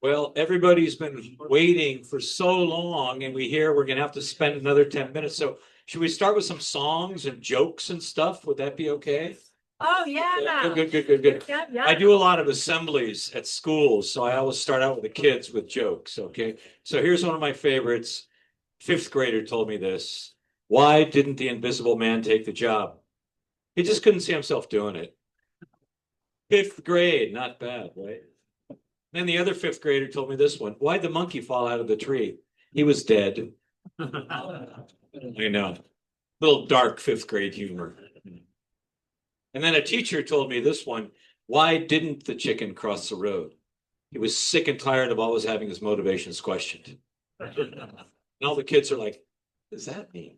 Well, everybody's been waiting for so long, and we hear we're going to have to spend another 10 minutes. So, should we start with some songs and jokes and stuff? Would that be okay? Oh, Good, yeah. good, good, good, good. Yeah, I yeah. do a lot of assemblies at schools, so I always start out with the kids with jokes. Okay. So, here's one of my favorites. Fifth grader told me this. Why didn't the invisible man take the job? He just couldn't see himself doing it. Fifth grade, not bad, right? Then the other fifth grader told me this one. Why'd the monkey fall out of the tree? He was dead. I know. Little dark fifth grade humor. And then a teacher told me this one. Why didn't the chicken cross the road? He was sick and tired of always having his motivations questioned. And all the kids are like, what does that mean?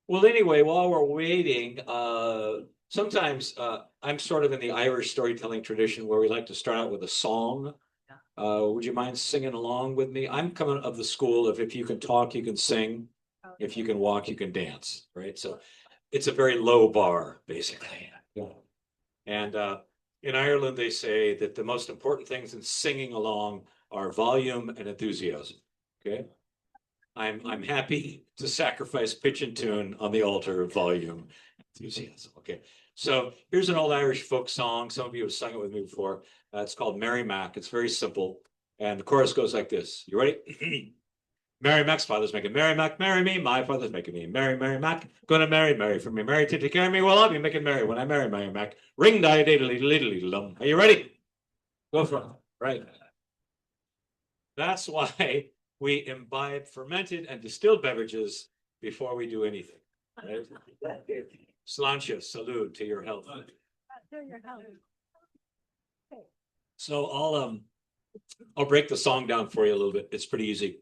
Well, anyway, while we're waiting, sometimes I'm sort of in the Irish storytelling tradition where we like to start out with a song. Would you mind singing along with me? I'm coming of the school of if you can talk, you can sing. If you can walk, you can dance, right? So it's a very low bar, basically. Yeah. And in Ireland, they say that the most important things in singing along are volume and enthusiasm. Okay. I'm happy to sacrifice pitch and tune on the altar of volume enthusiasm. Okay. So here's an old Irish folk song. Some of you have sung it with me before. It's called Mary Mac. It's very simple. And the chorus goes like this. You ready? Mary Mac's father's making Mary Mac, marry me. My father's making me Mary, Mary Mac. Gonna marry Mary for me. Mary to take care of me. Well, I'll be making Mary when I marry Mary Mac. Ring die diddly diddly dum. Are you ready? Go for it. Right. That's why we imbibe fermented and distilled beverages before we do anything. Right? Sláinte, salute to your health. So I'll break the song down for you a little bit. It's pretty easy.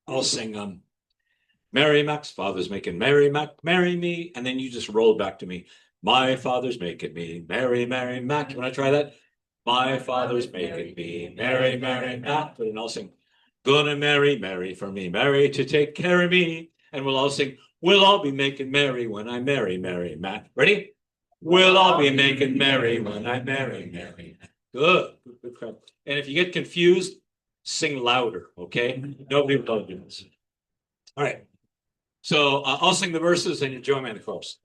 I'll sing Mary Mac's father's making Mary Mac, marry me, and then you just roll back to me. My father's making me Mary, Mary Mac. You want to try that? My father's making me Mary, Mary Mac. And I'll sing, gonna marry Mary for me, Mary to take care of me. And we'll all sing, we'll all be making merry when I marry Mary Mac. Ready? We'll all be making merry when I marry Mary. Good, good, good. And if you get confused, sing louder, okay? Nobody will do this. All right. So I'll sing the verses and you join me in the chorus.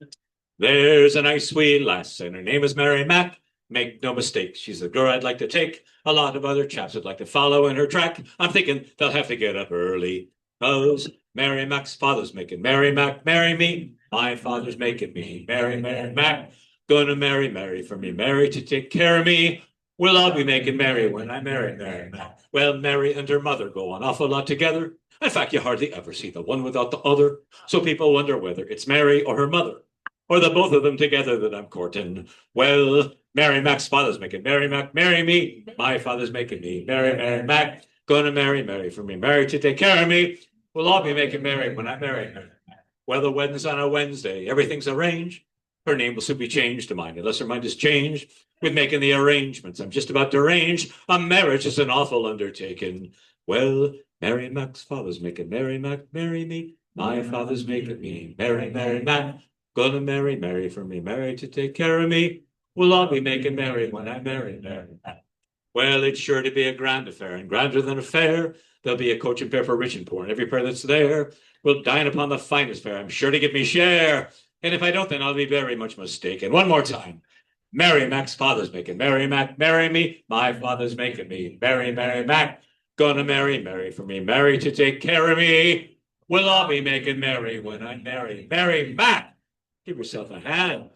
There's a nice wee lass, and her name is Mary Mac. Make no mistake, she's the girl I'd like to take. A lot of other chaps would like to follow in her track. I'm thinking they'll have to get up early. 'Cause Mary Mac's father's making Mary Mac marry me. My father's making me Mary, Mary Mac. Gonna marry Mary for me, Mary to take care of me. We'll all be making Mary when I marry Mary Mac. Well, Mary and her mother go an awful lot together. In fact, you hardly ever see the one without the other. So people wonder whether it's Mary or her mother, or the both of them together that I'm courting. Well, Mary Mac's father's making Mary Mac marry me. My father's making me Mary, Mary Mac. Gonna marry Mary for me, Mary to take care of me. We'll all be making Mary when I marry her. Well, the wedding's on a Wednesday. Everything's arranged. Her name will soon be changed to mine, unless her mind is changed with making the arrangements. I'm just about to arrange a marriage is an awful undertaking. Well, Mary Mac's father's making Mary Mac marry me. My father's making me Mary, Mary Mac. Gonna marry Mary for me, Mary to take care of me. We'll all be making merry when I marry Mary. Well, it's sure to be a grand affair, and grander than a fair. There'll be a coach and pair for rich and poor, and every pair that's there will dine upon the finest fare. I'm sure to give me share. And if I don't, then I'll be very much mistaken. One more time. Mary Mac's father's making Mary Mac marry me. My father's making me Mary, Mary Mac. Gonna marry Mary for me, Mary to take care of me. We'll all be making merry when I marry Mary Mac. Give yourself a hand.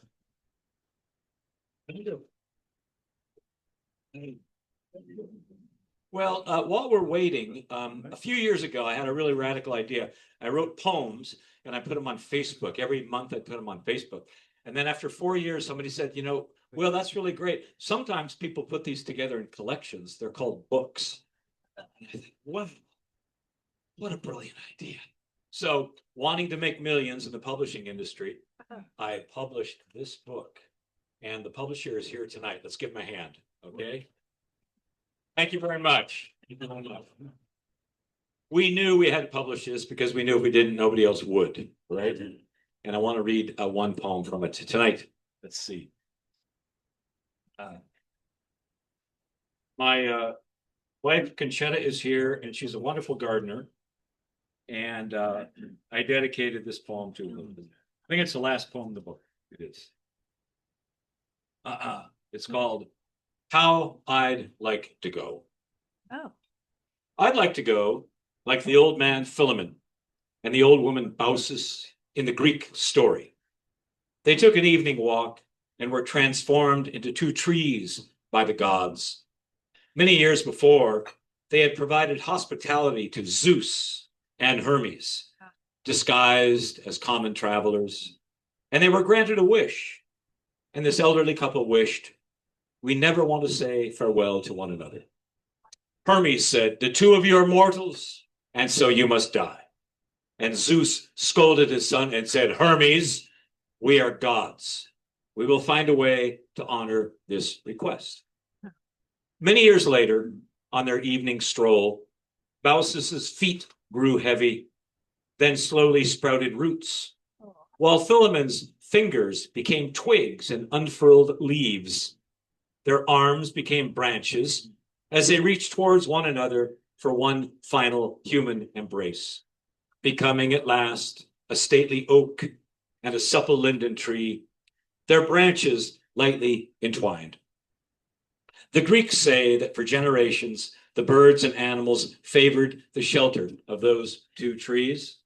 Well, while we're waiting, a few years ago, I had a really radical idea. I wrote poems and I put them on Facebook. Every month I put them on Facebook. And then after 4 years, somebody said, well, that's really great. Sometimes people put these together in collections. They're called books. And I think, what a brilliant idea. So wanting to make millions in the publishing industry, I published this book. And the publisher is here tonight. Let's give him a hand, okay? Thank you very much. We knew we had to publish this because we knew if we didn't, nobody else would, right? And I want to read one poem from it tonight. Let's see. My wife Conchetta is here, and she's a wonderful gardener. And I dedicated this poem to her. I think it's the last poem in the book. It is. It's called How I'd Like to Go. Oh. I'd like to go like the old man Philemon and the old woman Baucis in the Greek story. They took an evening walk and were transformed into two trees by the gods. Many years before, they had provided hospitality to Zeus and Hermes, disguised as common travelers, and they were granted a wish. And this elderly couple wished, we never want to say farewell to one another. Hermes said, the two of you are mortals, and so you must die. And Zeus scolded his son and said, Hermes, we are gods. We will find a way to honor this request. Many years later, on their evening stroll, Baucis's feet grew heavy, then slowly sprouted roots, while Philemon's fingers became twigs and unfurled leaves. Their arms became branches as they reached towards one another for one final human embrace, becoming at last a stately oak and a supple linden tree, their branches lightly entwined. The Greeks say that for generations, the birds and animals favored the shelter of those two trees,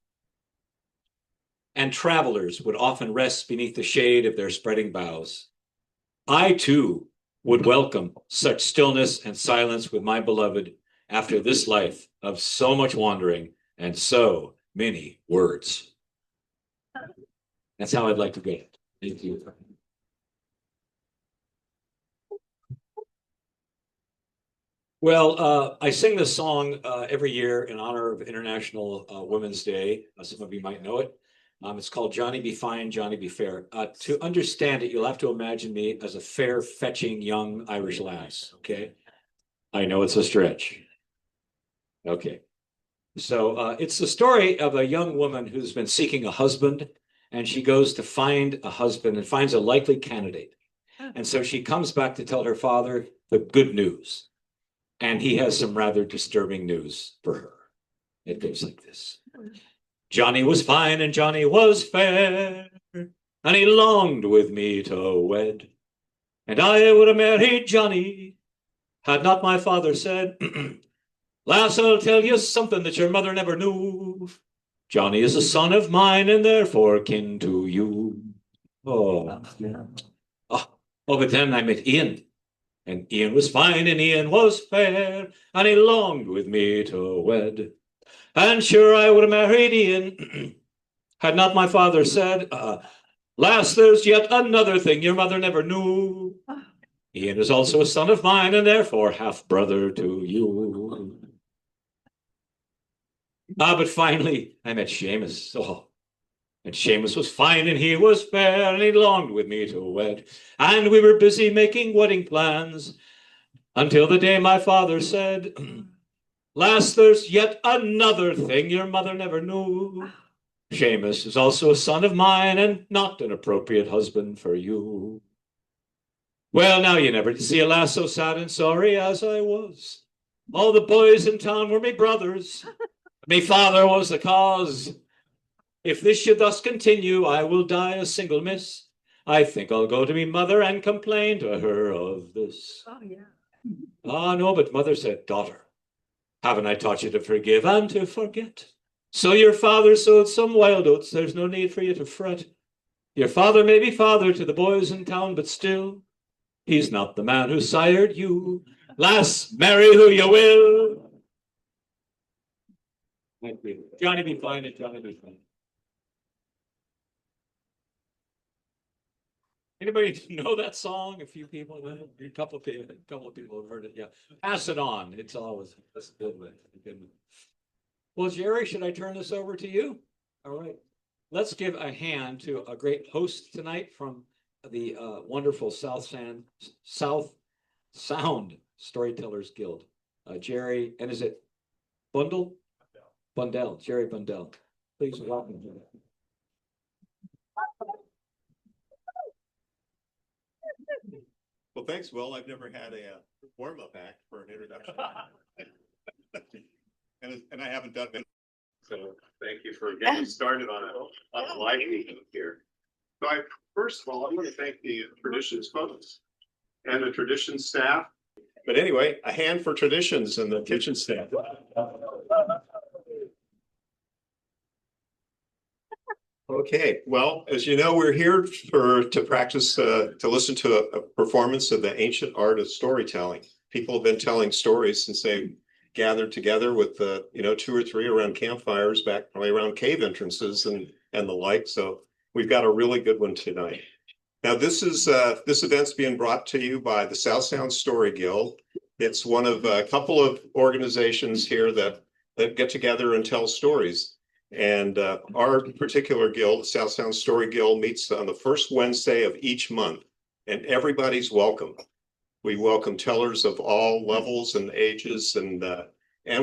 and travelers would often rest beneath the shade of their spreading boughs. I, too, would welcome such stillness and silence with my beloved after this life of so much wandering and so many words. That's how I'd like to go. Thank you. Well, I sing this song every year in honor of International Women's Day. Some of you might know it. It's called Johnny Be Fine, Johnny Be Fair. To understand it, you'll have to imagine me as a fair, fetching young Irish lass, okay? I know it's a stretch. Okay. So it's the story of a young woman who's been seeking a husband, and she goes to find a husband and finds a likely candidate. And so she comes back to tell her father the good news. And he has some rather disturbing news for her. It goes like this. Johnny was fine and Johnny was fair, and he longed with me to wed. And I would have married Johnny, had not my father said, lass, I'll tell you something that your mother never knew. Johnny is a son of mine and therefore kin to you. Oh, but then I met Ian. And Ian was fine and Ian was fair, and he longed with me to wed. And sure I would have married Ian, had not my father said, lass, there's yet another thing your mother never knew. Ian is also a son of mine, and therefore half brother to you. But finally I met Seamus. And Seamus was fine and he was fair, and he longed with me to wed. And we were busy making wedding plans, until the day my father said, lass, there's yet another thing your mother never knew. Seamus is also a son of mine and not an appropriate husband for you. Well, now you never see a lass so sad and sorry as I was. All the boys in town were me brothers. Me father was the cause. If this should thus continue, I will die a single miss. I think I'll go to me mother and complain to her of this. Oh, yeah. No, but mother said, daughter, haven't I taught you to forgive and to forget? So your father sowed some wild oats, there's no need for you to fret. Your father may be father to the boys in town, but still, he's not the man who sired you. Lass, marry who you will. Johnny be fine and Johnny be fine. Anybody know that song? A few people, a couple of people have heard it. Yeah, pass it on. It's always that's a good one. Well, Jerry, should I turn this over to you? All right. Let's give a hand to a great host tonight from the wonderful South Sound Storytellers Guild. Jerry, and is it Bundle? Bundell, Jerry Bundell. Please welcome him. Well, thanks, Will. I've never had a warm-up act for an introduction. and I haven't done it. So thank you for getting started on a live meeting here. So first of all, I want to thank the Traditions folks and the Traditions staff. But anyway, a hand for Traditions and the kitchen staff. Okay, well, as you know, we're here to practice, to listen to a performance of the ancient art of storytelling. People have been telling stories since they gathered together with, 2 or 3 around campfires back probably around cave entrances and the like. So we've got a really good one tonight. Now, this event's being brought to you by the South Sound Story Guild. It's one of a couple of organizations here that get together and tell stories. And our particular guild, South Sound Story Guild, meets on the first Wednesday of each month, and everybody's welcome. We welcome tellers of all levels and ages, and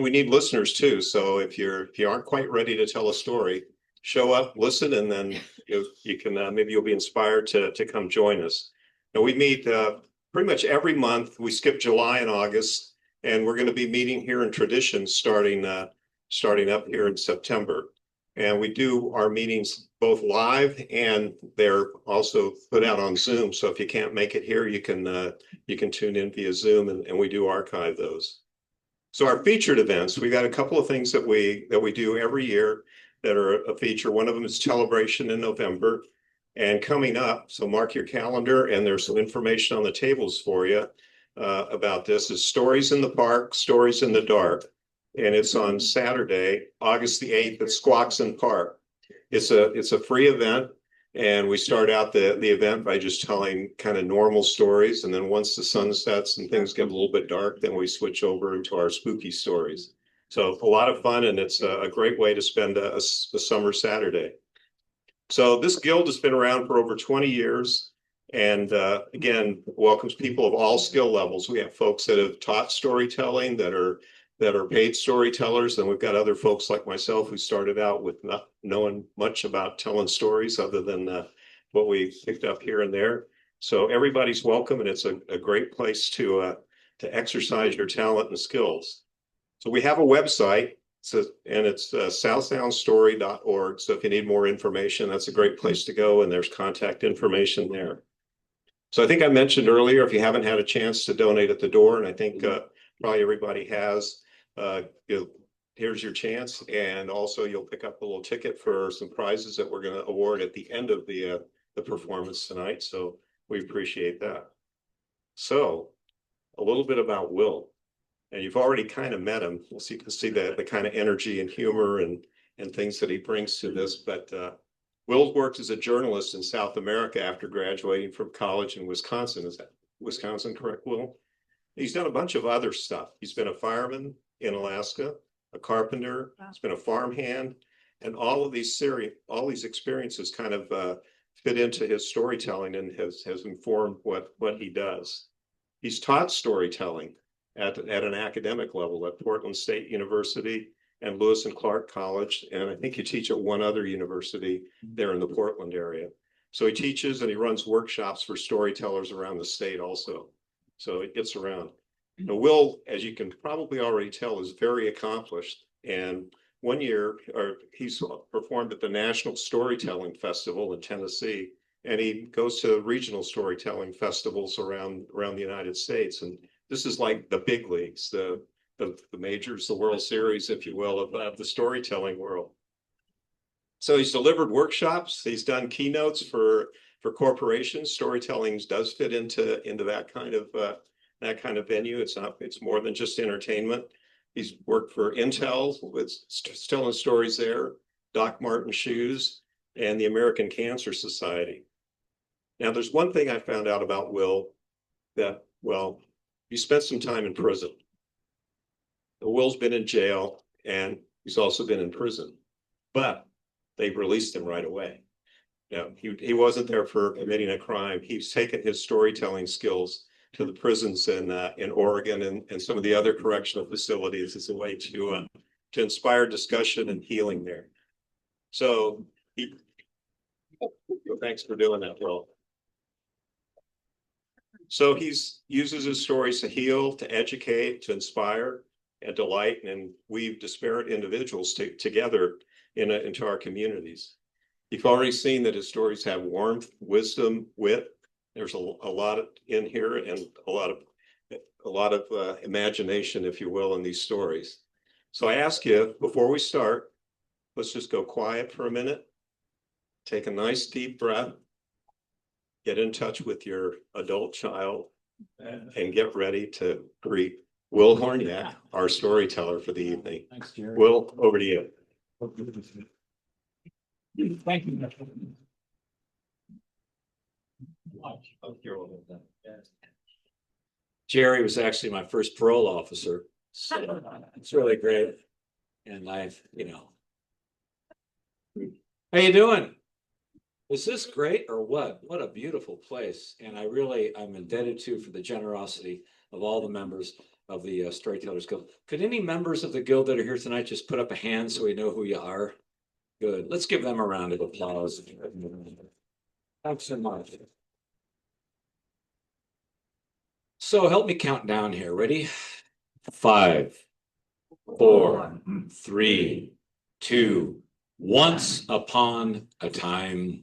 we need listeners too. So if you aren't quite ready to tell a story, show up, listen, and then you can maybe you'll be inspired to come join us. Now we meet pretty much every month. We skip July and August, and we're going to be meeting here in Traditions starting up here in September. And we do our meetings both live and they're also put out on Zoom. So if you can't make it here, you can tune in via Zoom, and we do archive those. So our featured events, we got a couple of things that we do every year that are a feature. One of them is Celebration in November. And coming up, so mark your calendar, and there's some information on the tables for you about this, is Stories in the Park, Stories in the Dark. And it's on Saturday, August the 8th at Squaxin Park. It's a free event, and we start out the event by just telling kind of normal stories, and then once the sun sets and things get a little bit dark, then we switch over into our spooky stories. So a lot of fun, and it's a great way to spend a summer Saturday. So this guild has been around for over 20 years, and again, welcomes people of all skill levels. We have folks that have taught storytelling, that are paid storytellers. And we've got other folks like myself who started out with not knowing much about telling stories other than what we picked up here and there. So everybody's welcome, and it's a great place to exercise your talent and skills. So we have a website, and it's southsoundstory.org. So if you need more information, that's a great place to go, and there's contact information there. So I think I mentioned earlier, if you haven't had a chance to donate at the door, and I think probably everybody has, here's your chance. And also you'll pick up a little ticket for some prizes that we're going to award at the end of the performance tonight. So we appreciate that. So a little bit about Will, and you've already kind of met him. So you can see the kind of energy and humor and things that he brings to this. But Will worked as a journalist in South America after graduating from college in Wisconsin. Is that Wisconsin correct, Will? He's done a bunch of other stuff. He's been a fireman in Alaska, a carpenter. He's been a farmhand, and all these experiences kind of fit into his storytelling and has informed what he does. He's taught storytelling at an academic level at Portland State University and Lewis and Clark College, and I think you teach at one other university there in the Portland area. So he teaches and he runs workshops for storytellers around the state also. So it gets around. Now, Will, as you can probably already tell, is very accomplished. And one year, he's performed at the National Storytelling Festival in Tennessee, and he goes to regional storytelling festivals around the United States. And this is like the big leagues, the majors, the World Series, if you will, of the storytelling world. So he's delivered workshops. He's done keynotes for corporations. Storytelling does fit into that kind of venue. It's more than just entertainment. He's worked for Intel with telling stories there, Doc Martin Shoes, and the American Cancer Society. Now, there's one thing I found out about Will that, well, he spent some time in prison. Will's been in jail, and he's also been in prison, but they released him right away. Now, he wasn't there for committing a crime. He's taken his storytelling skills to the prisons in Oregon and some of the other correctional facilities as a way to inspire discussion and healing there. So thanks for doing that, Will. So he's uses his stories to heal, to educate, to inspire, and delight, and weave disparate individuals together into our communities. You've already seen that his stories have warmth, wisdom, wit. There's a lot in here, and a lot of imagination, if you will, in these stories. So I ask you, before we start, let's just go quiet for a minute. Take a nice deep breath. Get in touch with your adult child and get ready to greet Will Hornyak, our storyteller for the evening. Thanks, Jerry. Will, over to you. Thank you. Jerry was actually my first parole officer. So it's really great. And how you doing? Is this great or what? What a beautiful place. And I'm indebted to for the generosity of all the members of the Storytellers Guild. Could any members of the Guild that are here tonight just put up a hand so we know who you are? Good. Let's give them a round of applause. Thanks so much. So help me count down here. Ready? 5, 4, 3, 2. Once upon a time,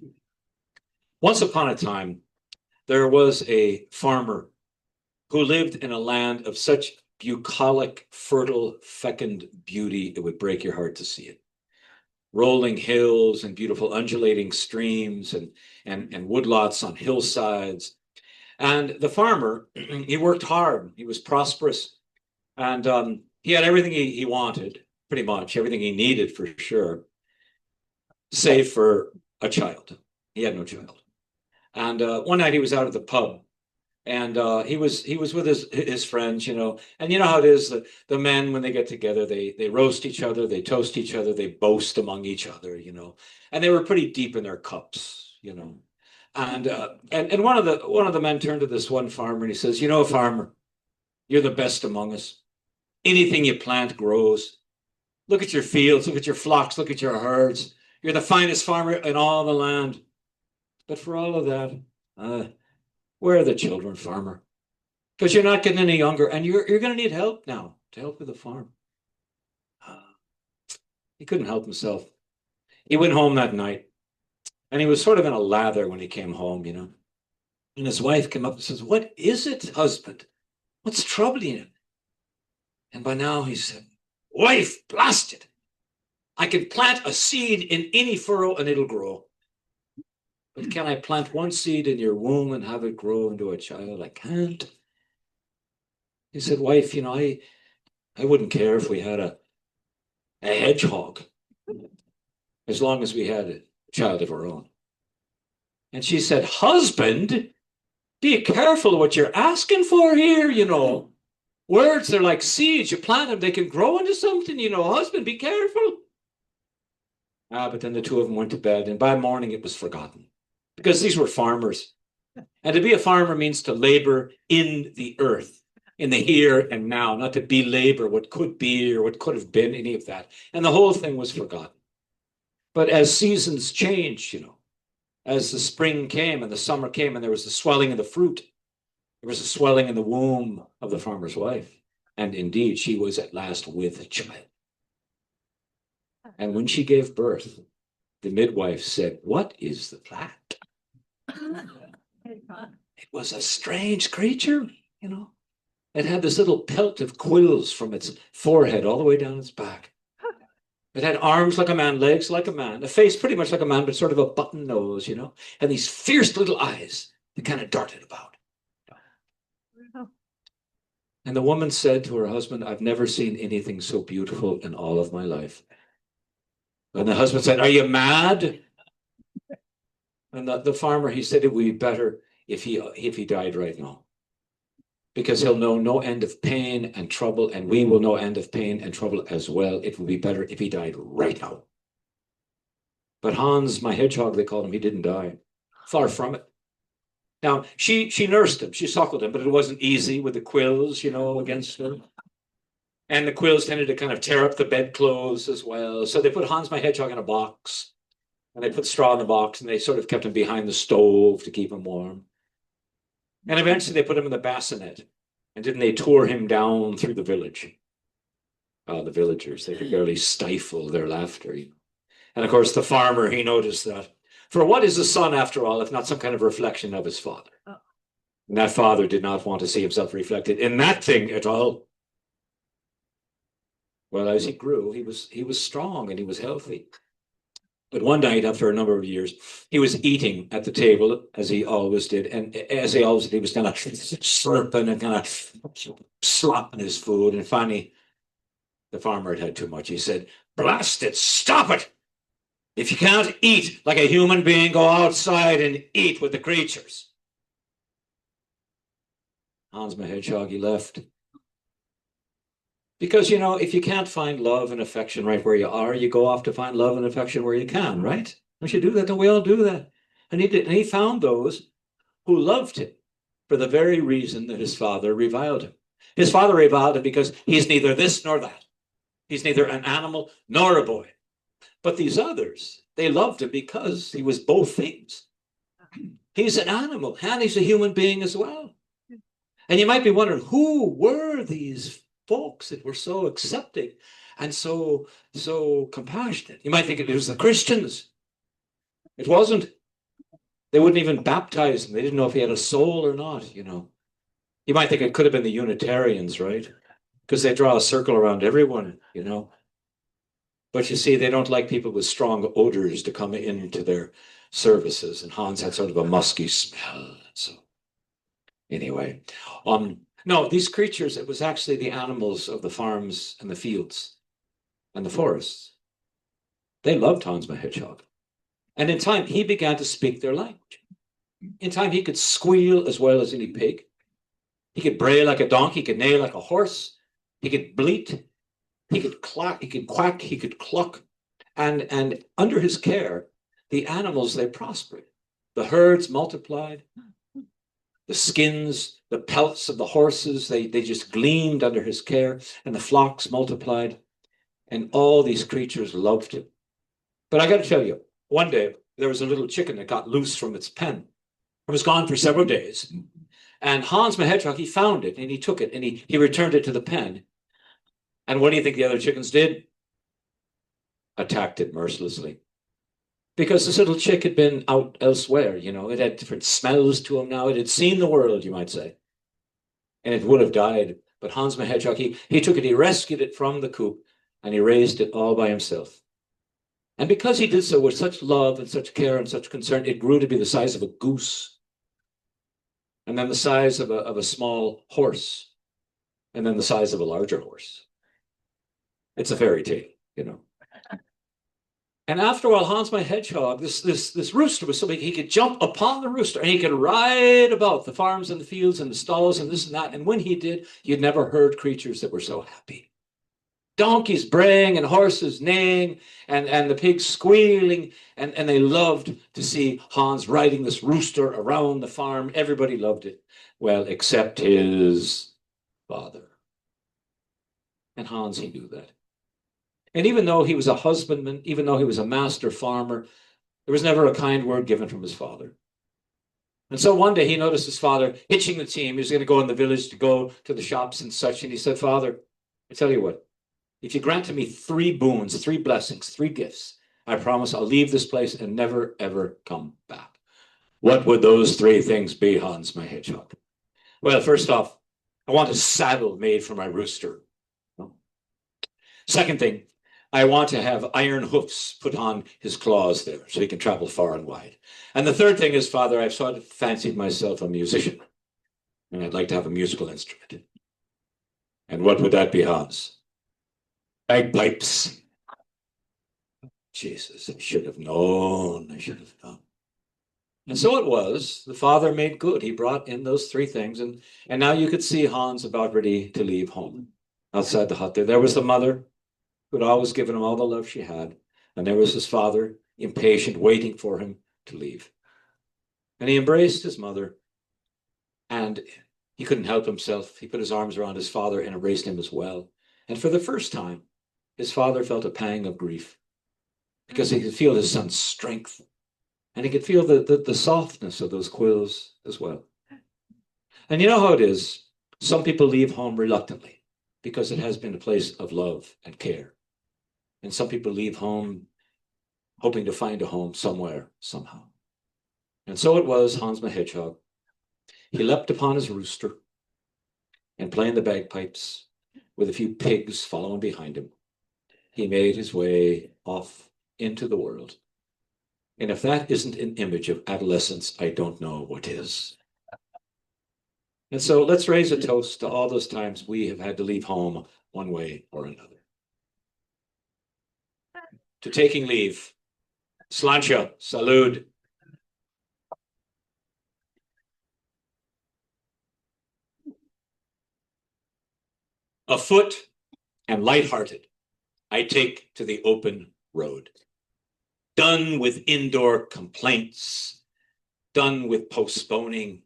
there was a farmer who lived in a land of such bucolic, fertile, fecund beauty, it would break your heart to see it. Rolling hills and beautiful undulating streams and woodlots on hillsides. And the farmer, he worked hard. He was prosperous. And he had everything he wanted, pretty much, everything he needed for sure, save for a child. He had no child. And one night he was out at the pub. And he was with his friends, and you know how it is, the men, when they get together, they roast each other, they toast each other, they boast among each other, and they were pretty deep in their cups, and one of the men turned to this one farmer and he says, farmer, you're the best among us. Anything you plant grows. Look at your fields, look at your flocks, look at your herds. You're the finest farmer in all the land. But for all of that, where are the children, farmer? Because you're not getting any younger, and you're going to need help now to help with the farm. He couldn't help himself. He went home that night, and he was sort of in a lather when he came home, And his wife came up and says, "What is it, husband? What's troubling you?" And by now he said, "Wife, blast it! I can plant a seed in any furrow and it'll grow. But can I plant one seed in your womb and have it grow into a child? I can't." He said, "Wife, I wouldn't care if we had a hedgehog, as long as we had a child of our own." And she said, "Husband, be careful what you're asking for here, Words are like seeds. You plant them, they can grow into something, Husband, be careful." But then the two of them went to bed, and by morning it was forgotten. Because these were farmers. And to be a farmer means to labor in the earth, in the here and now, not to belabor what could be or what could have been, any of that. And the whole thing was forgotten. But as seasons changed, as the spring came and the summer came and there was the swelling of the fruit, there was a swelling in the womb of the farmer's wife. And indeed, she was at last with a child. And when she gave birth, the midwife said, "What is that?" It was a strange creature, It had this little pelt of quills from its forehead all the way down its back. It had arms like a man, legs like a man, a face pretty much like a man, but sort of a button nose, and these fierce little eyes that kind of darted about. And the woman said to her husband, "I've never seen anything so beautiful in all of my life." And the husband said, "Are you mad?" And the farmer, he said, "It would be better if he died right now. Because he'll know no end of pain and trouble, and we will know end of pain and trouble as well. It would be better if he died right now." But Hans, my hedgehog, they called him, he didn't die. Far from it. Now, she nursed him, she suckled him, but it wasn't easy with the quills, against her. And the quills tended to kind of tear up the bedclothes as well. So they put Hans, my hedgehog, in a box. And they put straw in the box, and they sort of kept him behind the stove to keep him warm. And eventually they put him in the bassinet. And didn't they tour him down through the village? Oh, the villagers, they could barely stifle their laughter. And of course, the farmer, he noticed that. For what is a son, after all, if not some kind of reflection of his father? And that father did not want to see himself reflected in that thing at all. Well, as he grew, he was strong and he was healthy. But one night, after a number of years, he was eating at the table, as he always did. And as he always did, he was kind of slurping and kind of slopping his food. And finally, the farmer had had too much. He said, "Blast it, stop it! If you can't eat like a human being, go outside and eat with the creatures." Hans the Hedgehog, he left. Because, if you can't find love and affection right where you are, you go off to find love and affection where you can, right? Don't you do that? Don't we all do that? And he did. And he found those who loved him for the very reason that his father reviled him. His father reviled him because he's neither this nor that. He's neither an animal nor a boy. But these others, they loved him because he was both things. He's an animal and he's a human being as well. And you might be wondering, who were these folks that were so accepting and so compassionate? You might think it was the Christians. It wasn't. They wouldn't even baptize him. They didn't know if he had a soul or not, You might think it could have been the Unitarians, right? Because they draw a circle around everyone, But you see, they don't like people with strong odors to come into their services. And Hans had sort of a musky smell. So anyway, no, these creatures, it was actually the animals of the farms and the fields and the forests. They loved Hans the Hedgehog. And in time, he began to speak their language. In time, he could squeal as well as any pig. He could bray like a donkey. He could neigh like a horse. He could bleat. He could clack. He could quack. He could cluck. And under his care, the animals, they prospered. The herds multiplied. The skins, the pelts of the horses, they just gleamed under his care, and the flocks multiplied, and all these creatures loved him. But I got to tell you, one day there was a little chicken that got loose from its pen. It was gone for several days. And Hans the Hedgehog, he found it, and he took it, and he returned it to the pen. And what do you think the other chickens did? Attacked it mercilessly. Because this little chick had been out elsewhere, it had different smells to him now. It had seen the world, you might say. And it would have died. But Hans the Hedgehog, he took it, he rescued it from the coop, and he raised it all by himself. And because he did so with such love and such care and such concern, it grew to be the size of a goose. And then the size of a small horse. And then the size of a larger horse. It's a fairy tale, And after a while, Hans the Hedgehog, this rooster was so big, he could jump upon the rooster and he could ride about the farms and the fields and the stalls and this and that. And when he did, you'd never heard creatures that were so happy. Donkeys braying and horses neighing and the pigs squealing. And they loved to see Hans riding this rooster around the farm. Everybody loved it. Well, except his father. And Hans, he knew that. And even though he was a husbandman, even though he was a master farmer, there was never a kind word given from his father. And so one day he noticed his father hitching the team. He was going to go in the village to go to the shops and such. And he said, "Father, I tell you what, if you grant to me 3 boons, 3 blessings, 3 gifts, I promise I'll leave this place and never, ever come back." What would those 3 things be, Hans the Hedgehog? Well, first off, I want a saddle made for my rooster. Second thing, I want to have iron hoofs put on his claws there so he can travel far and wide. And the third thing is, Father, I've sort of fancied myself a musician, and I'd like to have a musical instrument. And what would that be, Hans? Bagpipes. Jesus, I should have known. I should have known. And so it was. The father made good. He brought in those 3 things. And now you could see Hans about ready to leave home. Outside the hut there was the mother, who had always given him all the love she had. And there was his father, impatient, waiting for him to leave. And he embraced his mother, and he couldn't help himself. He put his arms around his father and embraced him as well. And for the first time, his father felt a pang of grief, because he could feel his son's strength, and he could feel the softness of those quills as well. And you know how it is. Some people leave home reluctantly because it has been a place of love and care. And some people leave home hoping to find a home somewhere, somehow. And so it was Hans the Hedgehog. He leapt upon his rooster and playing the bagpipes with a few pigs following behind him. He made his way off into the world. And if that isn't an image of adolescence, I don't know what is. And so let's raise a toast to all those times we have had to leave home one way or another. To taking leave. Sláinte, salud. Afoot and lighthearted, I take to the open road. Done with indoor complaints, done with postponing,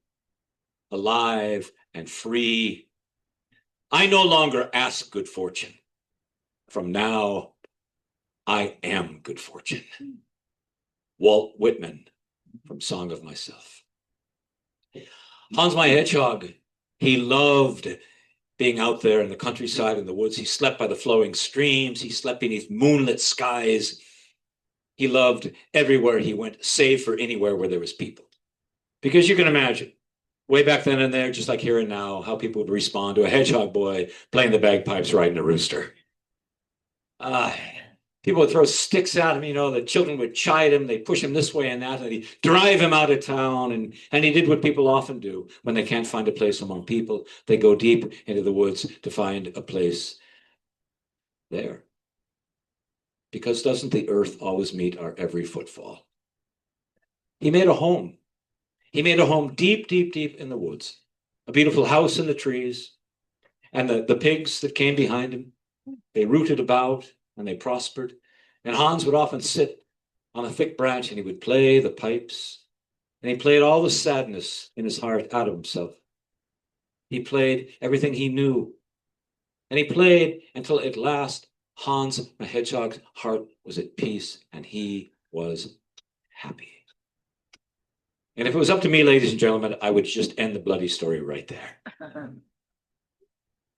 alive and free. I no longer ask good fortune. From now, I am good fortune. Walt Whitman from Song of Myself. Hans my Hedgehog, he loved being out there in the countryside in the woods. He slept by the flowing streams. He slept beneath moonlit skies. He loved everywhere he went, save for anywhere where there was people. Because you can imagine, way back then and there, just like here and now, how people would respond to a hedgehog boy playing the bagpipes riding a rooster. People would throw sticks at him, the children would chide him, they'd push him this way and that, and he'd drive him out of town. And he did what people often do when they can't find a place among people. They go deep into the woods to find a place there. Because doesn't the earth always meet our every footfall? He made a home. He made a home deep, deep, deep in the woods. A beautiful house in the trees. And the pigs that came behind him, they rooted about and they prospered. And Hans would often sit on a thick branch and he would play the pipes. And he played all the sadness in his heart out of himself. He played everything he knew. And he played until at last Hans the Hedgehog's heart was at peace and he was happy. And if it was up to me, ladies and gentlemen, I would just end the bloody story right there.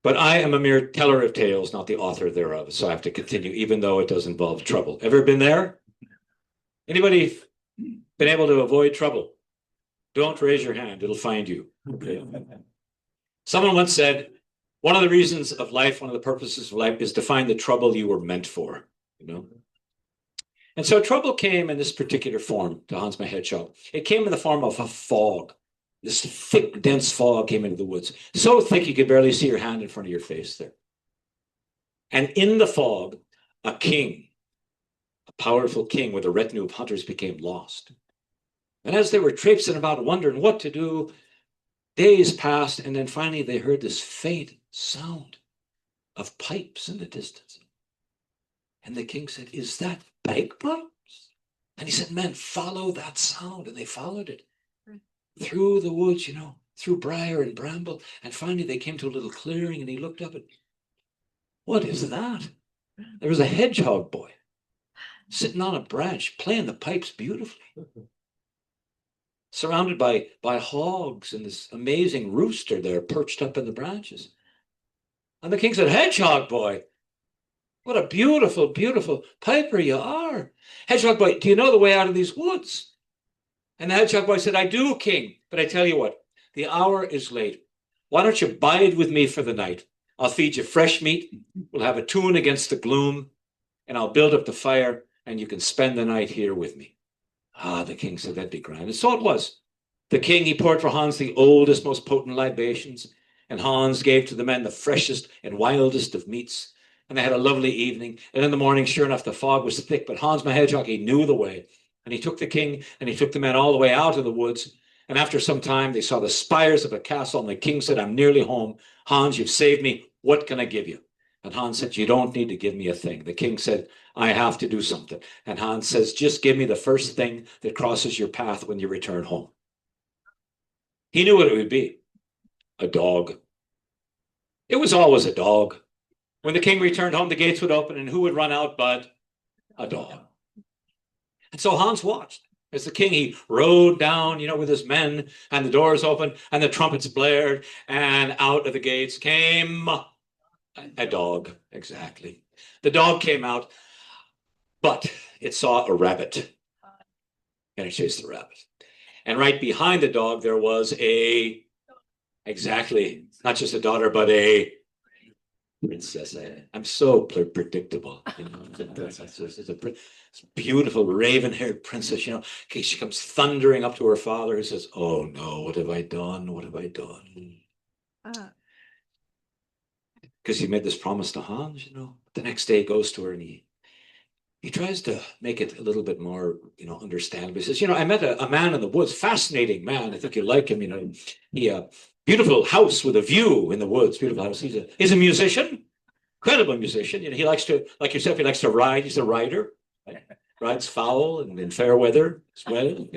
But I am a mere teller of tales, not the author thereof, so I have to continue, even though it does involve trouble. Ever been there? Anybody been able to avoid trouble? Don't raise your hand, it'll find you. Okay. Someone once said, one of the reasons of life, one of the purposes of life is to find the trouble you were meant for, And so trouble came in this particular form to Hans my Hedgehog. It came in the form of a fog. This thick, dense fog came into the woods. So thick you could barely see your hand in front of your face there. And in the fog, a king, a powerful king with a retinue of hunters became lost. And as they were traipsing about wondering what to do, days passed, and then finally they heard this faint sound of pipes in the distance. And the king said, "Is that bagpipes?" And he said, "Men, follow that sound." And they followed it through the woods, through briar and bramble. And finally they came to a little clearing and he looked up and, what is that? There was a hedgehog boy sitting on a branch playing the pipes beautifully. Surrounded by hogs and this amazing rooster there perched up in the branches. And the king said, "Hedgehog boy, what a beautiful, beautiful piper you are. Hedgehog boy, do you know the way out of these woods?" And the hedgehog boy said, "I do, king, but I tell you what, the hour is late. Why don't you bide with me for the night? I'll feed you fresh meat. We'll have a tune against the gloom, and I'll build up the fire, and you can spend the night here with me." The king said, "That'd be grand." And so it was. The king, he poured for Hans the oldest, most potent libations, and Hans gave to the men the freshest and wildest of meats. And they had a lovely evening. And in the morning, sure enough, the fog was thick, but Hans my Hedgehog, he knew the way. And he took the king and he took the men all the way out of the woods. And after some time, they saw the spires of a castle. And the king said, "I'm nearly home. Hans, you've saved me. What can I give you?" And Hans said, "You don't need to give me a thing." The king said, "I have to do something." And Hans says, "Just give me the first thing that crosses your path when you return home." He knew what it would be. A dog. It was always a dog. When the king returned home, the gates would open, and who would run out but a dog? And so Hans watched As the king, he rode down, with his men, and the doors opened, and the trumpets blared, and out of the gates came a dog. Exactly. The dog came out, but it saw a rabbit, and it chased the rabbit. And right behind the dog, there was exactly, not just a daughter, but a princess. I'm so predictable. It's a beautiful raven-haired princess. She comes thundering up to her father, who says, "Oh no, what have I done? What have I done?" Because he made this promise to Hans. The next day he goes to her and he tries to make it a little bit more, understandable. He says, I met a man in the woods, fascinating man. I think you like him. He beautiful house with a view in the woods, beautiful house. He's a musician, incredible musician. He likes to, like yourself, he likes to ride. He's a rider, rides fowl and in fair weather as well.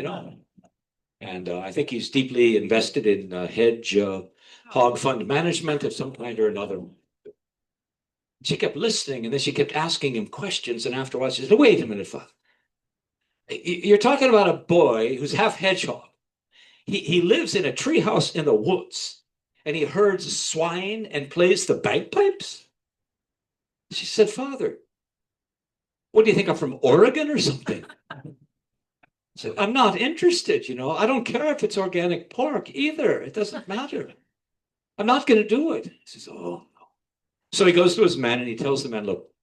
And I think he's deeply invested in hedge hog fund management of some kind or another. She kept listening, and then she kept asking him questions. And after a while, she said, "Wait a minute, Father. You're talking about a boy who's half hedgehog. He lives in a treehouse in the woods, and he herds swine and plays the bagpipes?" She said, "Father, what do you think? I'm from Oregon or something?" I said, "I'm not interested. I don't care if it's organic pork either. It doesn't matter. I'm not going to do it." He says, "Oh." So he goes to his men and he tells the men, "Look,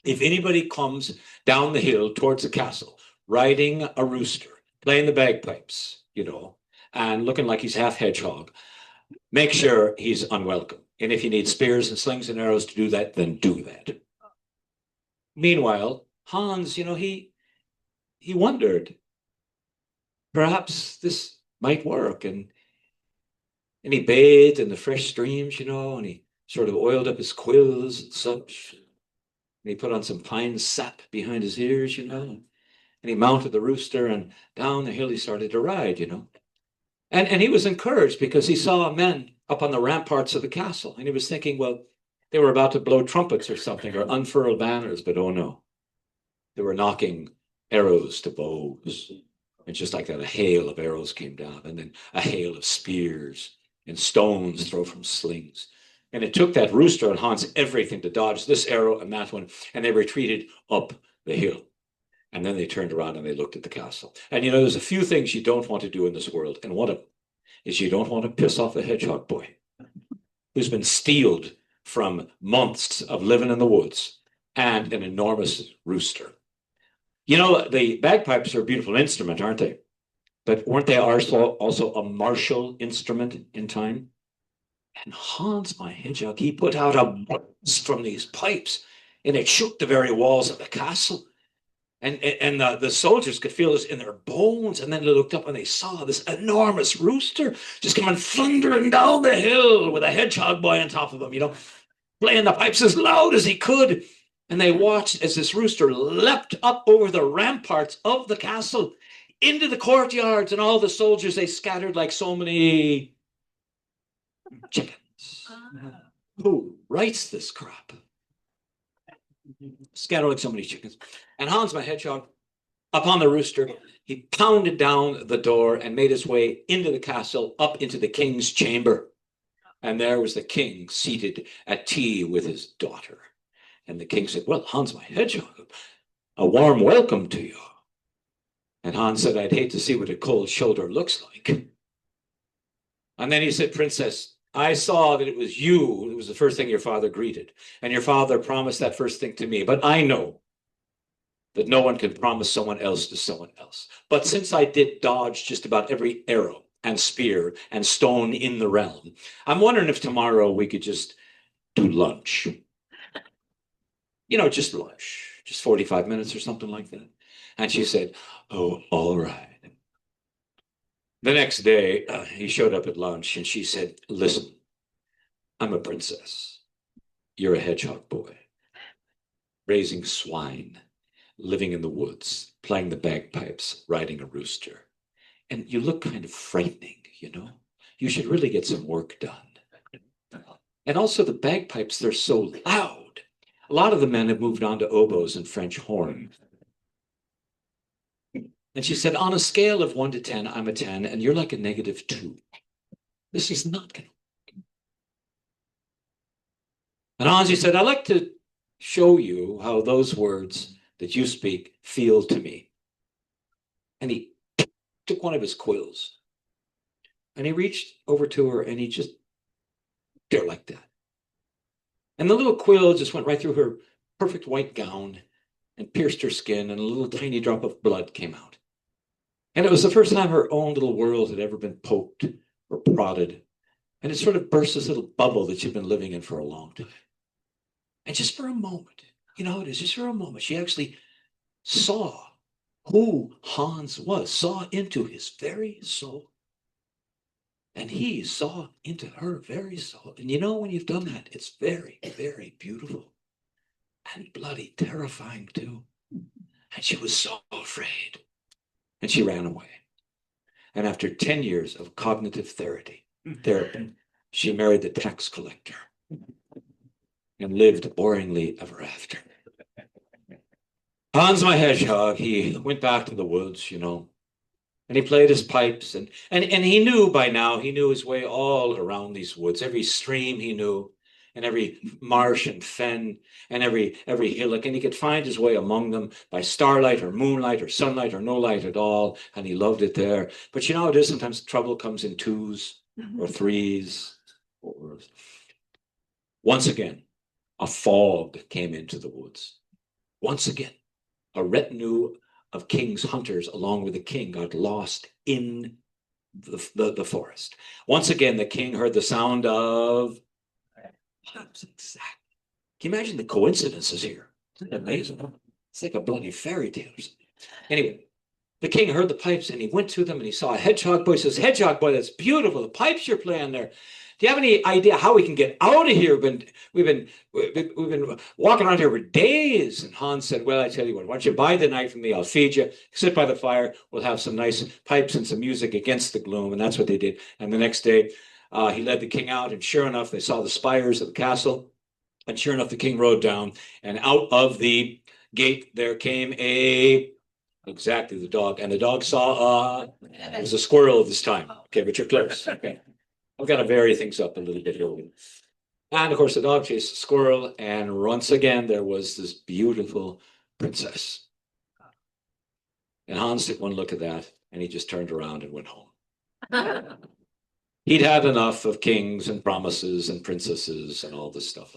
if anybody comes down the hill towards the castle, riding a rooster, playing the bagpipes, and looking like he's half hedgehog, make sure he's unwelcome. And if you need spears and slings and arrows to do that, then do that." Meanwhile, Hans, he wondered, perhaps this might work. And he bathed in the fresh streams, and he sort of oiled up his quills and such. And he put on some pine sap behind his ears, and he mounted the rooster, and down the hill he started to ride, And he was encouraged because he saw men up on the ramparts of the castle. And he was thinking, well, they were about to blow trumpets or something or unfurl banners, but oh no. They were knocking arrows to bows. And just like that, a hail of arrows came down, and then a hail of spears and stones thrown from slings. And it took that rooster and Hans everything to dodge this arrow and that one, and they retreated up the hill. And then they turned around and they looked at the castle. And there's a few things you don't want to do in this world, and one of them is you don't want to piss off a hedgehog boy who's been steeled from months of living in the woods and an enormous rooster. The bagpipes are a beautiful instrument, aren't they? But weren't they also a martial instrument in time? And Hans, my hedgehog, he put out a blast from these pipes, and it shook the very walls of the castle. And the soldiers could feel this in their bones. And then they looked up and they saw this enormous rooster just coming thundering down the hill with a hedgehog boy on top of him, playing the pipes as loud as he could. And they watched as this rooster leapt up over the ramparts of the castle into the courtyards, and all the soldiers, they scattered like so many chickens. Who writes this crap? Scattered like so many chickens. And Hans, my hedgehog, upon the rooster, he pounded down the door and made his way into the castle, up into the king's chamber. And there was the king seated at tea with his daughter. And the king said, "Well, Hans, my hedgehog, a warm welcome to you." And Hans said, "I'd hate to see what a cold shoulder looks like." And then he said, "Princess, I saw that it was you. It was the first thing your father greeted. And your father promised that first thing to me. But I know that no one can promise someone else to someone else. But since I did dodge just about every arrow and spear and stone in the realm, I'm wondering if tomorrow we could just do lunch. Just lunch, just 45 minutes or something like that." And she said, "Oh, all right." The next day, he showed up at lunch, and she said, "Listen, I'm a princess. You're a hedgehog boy, raising swine, living in the woods, playing the bagpipes, riding a rooster. And you look kind of frightening, You should really get some work done. And also the bagpipes, they're so loud. A lot of the men have moved on to oboes and French horn. And she said, on a scale of 1 to 10, I'm a 10, and you're like a -2. This is not going to. And Hansi said, I'd like to show you how those words that you speak feel to me. And he took one of his quills and he reached over to her and he just did her like that. And the little quill just went right through her perfect white gown and pierced her skin, and a little tiny drop of blood came out. And it was the first time her own little world had ever been poked or prodded. And it sort of burst this little bubble that she'd been living in for a long time. And just for a moment, you know, it is just for a moment, she actually saw who Hans was, saw into his very soul. And he saw into her very soul. And you know, when you've done that, it's very, very beautiful and bloody terrifying too. And she was so afraid. And she ran away. And after 10 years of cognitive therapy, she married the tax collector and lived boringly ever after. Hans my hedgehog, he went back to the woods, you know, and he played his pipes, and he knew by now, he knew his way all around these woods. Every stream he knew, and every marsh and fen, and every hillock, and he could find his way among them by starlight or moonlight or sunlight or no light at all, and he loved it there. But you know how it is, sometimes trouble comes in 2s or 3s. Or... Once again, a fog came into the woods. Once again, a retinue of king's hunters along with the king got lost in the forest. Once again, the king heard the sound of... Exactly. Can you imagine the coincidences here? Isn't it amazing? It's like a bloody fairy tale or something. Anyway, the king heard the pipes and he went to them and he saw a hedgehog boy. He says, hedgehog boy, that's beautiful. The pipes you're playing there. Do you have any idea how we can get out of here? We've been walking around here for days. And Hans said, well, I tell you what, why don't you buy the night from me? I'll feed you. Sit by the fire. We'll have some nice pipes and some music against the gloom. And that's what they did. And the next day, he led the king out. And sure enough, they saw the spires of the castle. And sure enough, the king rode down. And out of the gate, there came exactly the dog. And the dog saw, it was a squirrel this time. Okay, but you're close. Okay. I've got to vary things up a little bit here. And of course, the dog chased the squirrel, and once again, there was this beautiful princess. And Hans took one look at that, and he just turned around and went home. He'd had enough of kings and promises and princesses and all this stuff.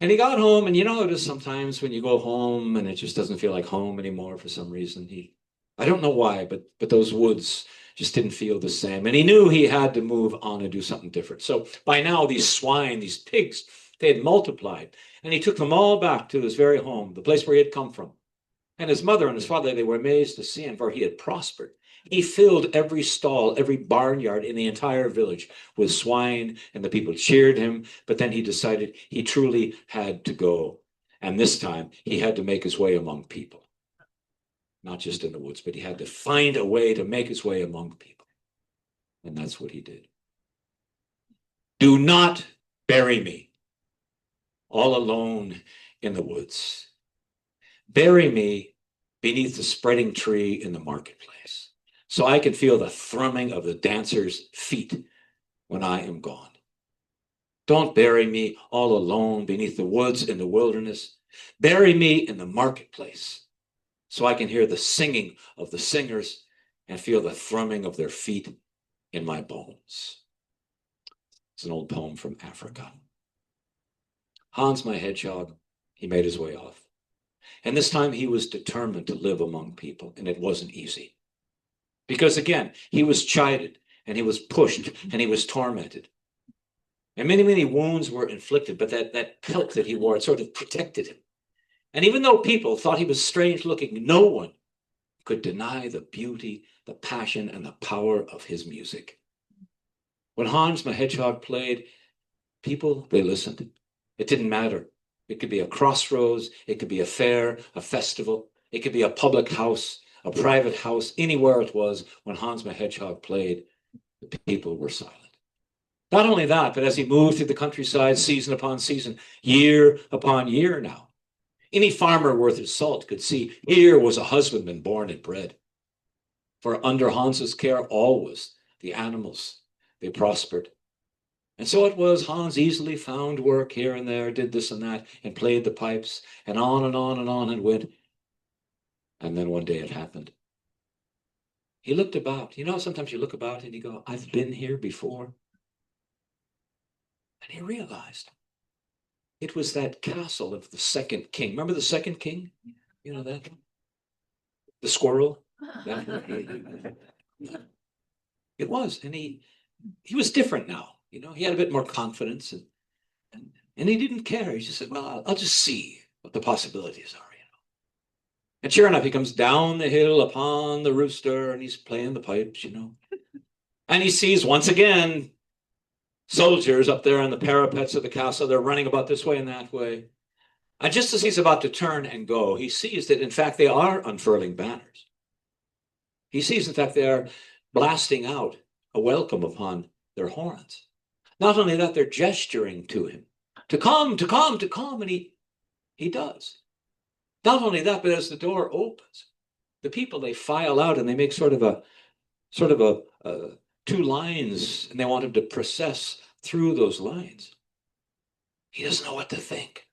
And he got home, and you know how it is sometimes when you go home and it just doesn't feel like home anymore for some reason. I don't know why, but those woods just didn't feel the same. And he knew he had to move on and do something different. So by now, these swine, these pigs, they had multiplied. And he took them all back to his very home, the place where he had come from. And his mother and his father, they were amazed to see him, for he had prospered. He filled every stall, every barnyard in the entire village with swine, and the people cheered him. But then he decided he truly had to go. And this time, he had to make his way among people. Not just in the woods, but he had to find a way to make his way among people. And that's what he did. Do not bury me all alone in the woods. Bury me beneath the spreading tree in the marketplace, so I can feel the thrumming of the dancers' feet when I am gone. Don't bury me all alone beneath the woods in the wilderness. Bury me in the marketplace, so I can hear the singing of the singers and feel the thrumming of their feet in my bones. It's an old poem from Africa. Hans, my hedgehog, he made his way off. And this time he was determined to live among people, and it wasn't easy. Because again, he was chided, and he was pushed, and he was tormented. And many, many wounds were inflicted, but that pelt that he wore, it sort of protected him. And even though people thought he was strange looking, no one could deny the beauty, the passion, and the power of his music. When Hans, my hedgehog, played, people, they listened. It didn't matter. It could be a crossroads, it could be a fair, a festival, it could be a public house, a private house, anywhere it was. When Hans, my hedgehog, played, the people were silent. Not only that, but as he moved through the countryside, season upon season, year upon year now, any farmer worth his salt could see here was a husbandman born and bred. For under Hans's care, always the animals, they prospered. And so it was Hans easily found work here and there, did this and that, and played the pipes, and on and on and on it went. And then one day it happened. He looked about. You know, sometimes you look about and you go, I've been here before. And he realized it was that castle of the second king. Remember the second king? You know that? The squirrel? It was. And he was different now. You know, he had a bit more confidence and he didn't care. He just said, well, I'll just see what the possibilities are. And sure enough, he comes down the hill upon the rooster and he's playing the pipes, you know. And he sees once again soldiers up there on the parapets of the castle. They're running about this way and that way. And just as he's about to turn and go, he sees that, in fact, they are unfurling banners. He sees, in fact, they are blasting out a welcome upon their horns. Not only that, they're gesturing to him to come, to come, to come. And he does. Not only that, but as the door opens, the people, they file out and they make sort of a two lines, and they want him to process through those lines. He doesn't know what to think.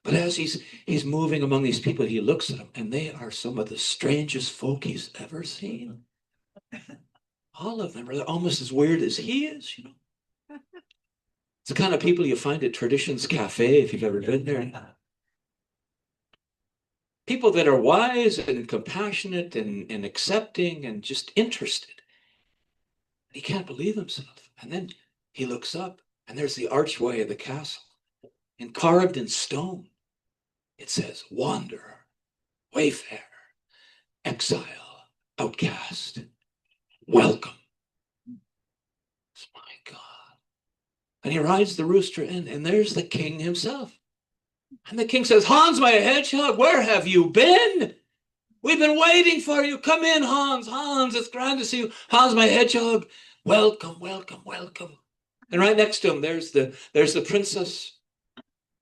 But as he's moving among these people, he looks at them, and they are some of the strangest folk he's ever seen. All of them are almost as weird as he is, you know. It's the kind of people you find at Traditions Cafe, if you've ever been there. People that are wise and compassionate and accepting and just interested. He can't believe himself. And then he looks up, and there's the archway of the castle. And carved in stone, it says, wanderer, wayfarer, exile, outcast, welcome. My God. And he rides the rooster in, and there's the king himself. And the king says, Hans, my hedgehog, where have you been? We've been waiting for you. Come in, Hans. Hans, it's grand to see you. Hans, my hedgehog, welcome, welcome, welcome. And right next to him, there's the princess.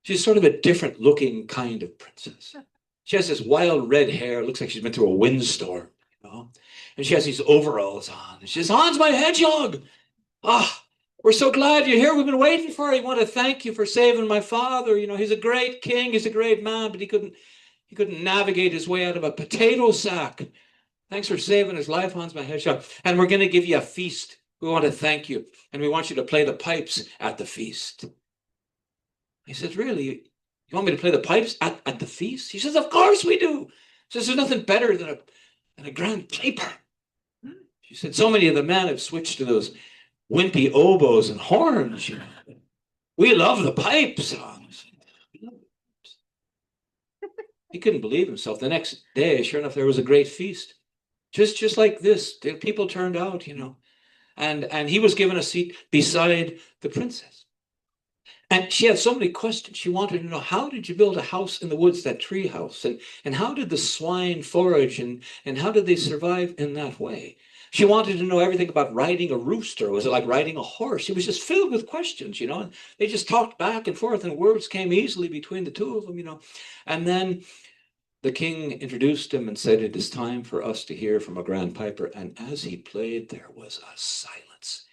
She's sort of a different looking kind of princess. She has this wild red hair. It looks like she's been through a windstorm, you know. And she has these overalls on. And she says, Hans, my hedgehog. We're so glad you're here. We've been waiting for you. I want to thank you for saving my father. You know, he's a great king. He's a great man, but he couldn't navigate his way out of a potato sack. Thanks for saving his life, Hans, my hedgehog. And we're going to give you a feast. We want to thank you. And we want you to play the pipes at the feast. He says, really? You want me to play the pipes at the feast? He says, of course we do. He says, there's nothing better than a grand piper. She said, so many of the men have switched to those wimpy oboes and horns, you know. We love the pipes, Hans. He couldn't believe himself. The next day, sure enough, there was a great feast. Just like this. The people turned out, you know. And he was given a seat beside the princess. And she had so many questions. She wanted to know, how did you build a house in the woods, that tree house? And how did the swine forage? And how did they survive in that way? She wanted to know everything about riding a rooster. Was it like riding a horse? She was just filled with questions, you know. And they just talked back and forth, and words came easily between the two of them, you know. And then the king introduced him and said, it is time for us to hear from a grand piper. And as he played, there was a silence.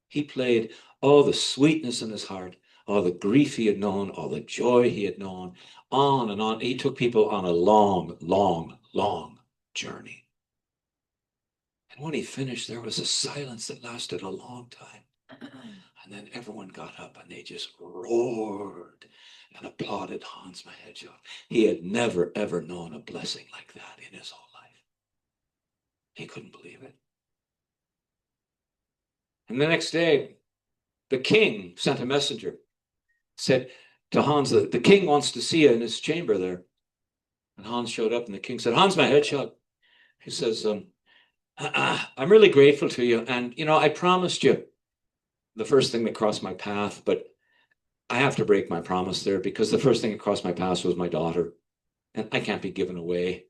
He played all the sweetness in his heart, all the grief he had known, all the joy he had known, on and on. He took people on a long, long, long journey. And when he finished, there was a silence that lasted a long time. And then everyone got up and they just roared and applauded Hans, my hedgehog. He had never, ever known a blessing like that in his whole life. He couldn't believe it. And the next day, the king sent a messenger, said to Hans, the king wants to see you in his chamber there. And Hans showed up, and the king said, Hans, my hedgehog. He says, I'm really grateful to you. And, you know, I promised you the first thing that crossed my path, but I have to break my promise there, because the first thing that crossed my path was my daughter. And I can't be giving away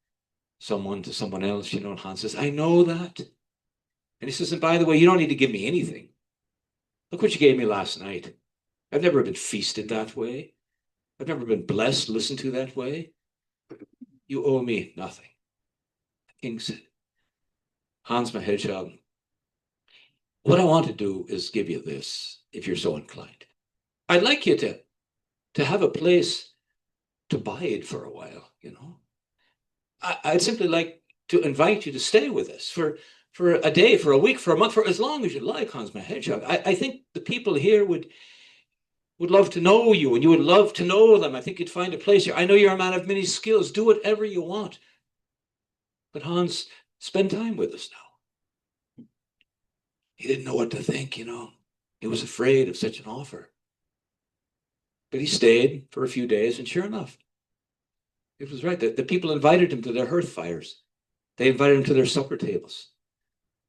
someone to someone else, you know. And Hans says, I know that. And he says, and by the way, you don't need to give me anything. Look what you gave me last night. I've never been feasted that way. I've never been blessed, listened to that way. You owe me nothing. The king said, Hans my Hedgehog, what I want to do is give you this, if you're so inclined. I'd like you to have a place to bide for a while, you know. I'd simply like to invite you to stay with us for a day, for a week, for a month, for as long as you like, Hans my Hedgehog. I think the people here would love to know you, and you would love to know them. I think you'd find a place here. I know you're a man of many skills. Do whatever you want. But Hans, spend time with us now. He didn't know what to think, you know. He was afraid of such an offer. But he stayed for a few days, and sure enough, it was right. The people invited him to their hearth fires. They invited him to their supper tables.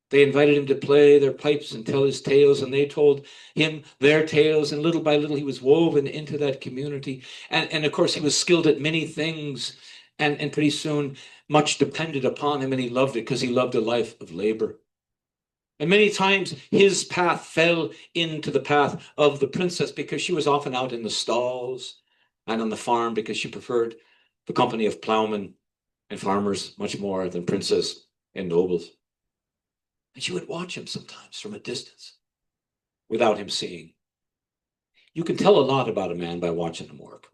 They invited him to play their pipes and tell his tales, and they told him their tales, and little by little he was woven into that community. And of course, he was skilled at many things, and pretty soon much depended upon him, and he loved it because he loved a life of labor. And many times his path fell into the path of the princess because she was often out in the stalls and on the farm because she preferred the company of plowmen and farmers much more than princes and nobles. And she would watch him sometimes from a distance without him seeing. You can tell a lot about a man by watching him work,